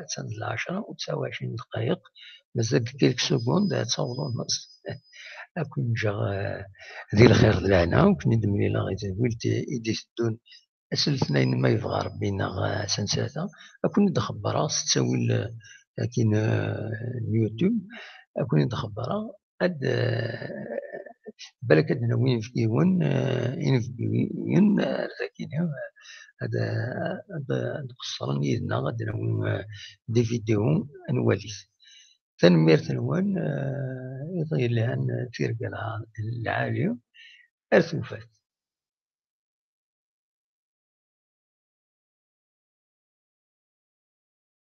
تسند 10 و29 دقائق مازال كيلك سكوند تصوروا نص اكون جا ذي الخير دلعنا وكندم لينا غير تولت ايدي سدون اسل اثنين ما يبغى ربينا سنساتا اكون ندخبرها تساوي كاين اليوتيوب اكون ندخبرها هاد بالك هاد نوين في ديوان إنفبيوين رزاكينا هاد قصرن يدنا غاد نوين دي فيديو نواليس تنميرت نوان يطير لها تيرقى العالية أرثوفات.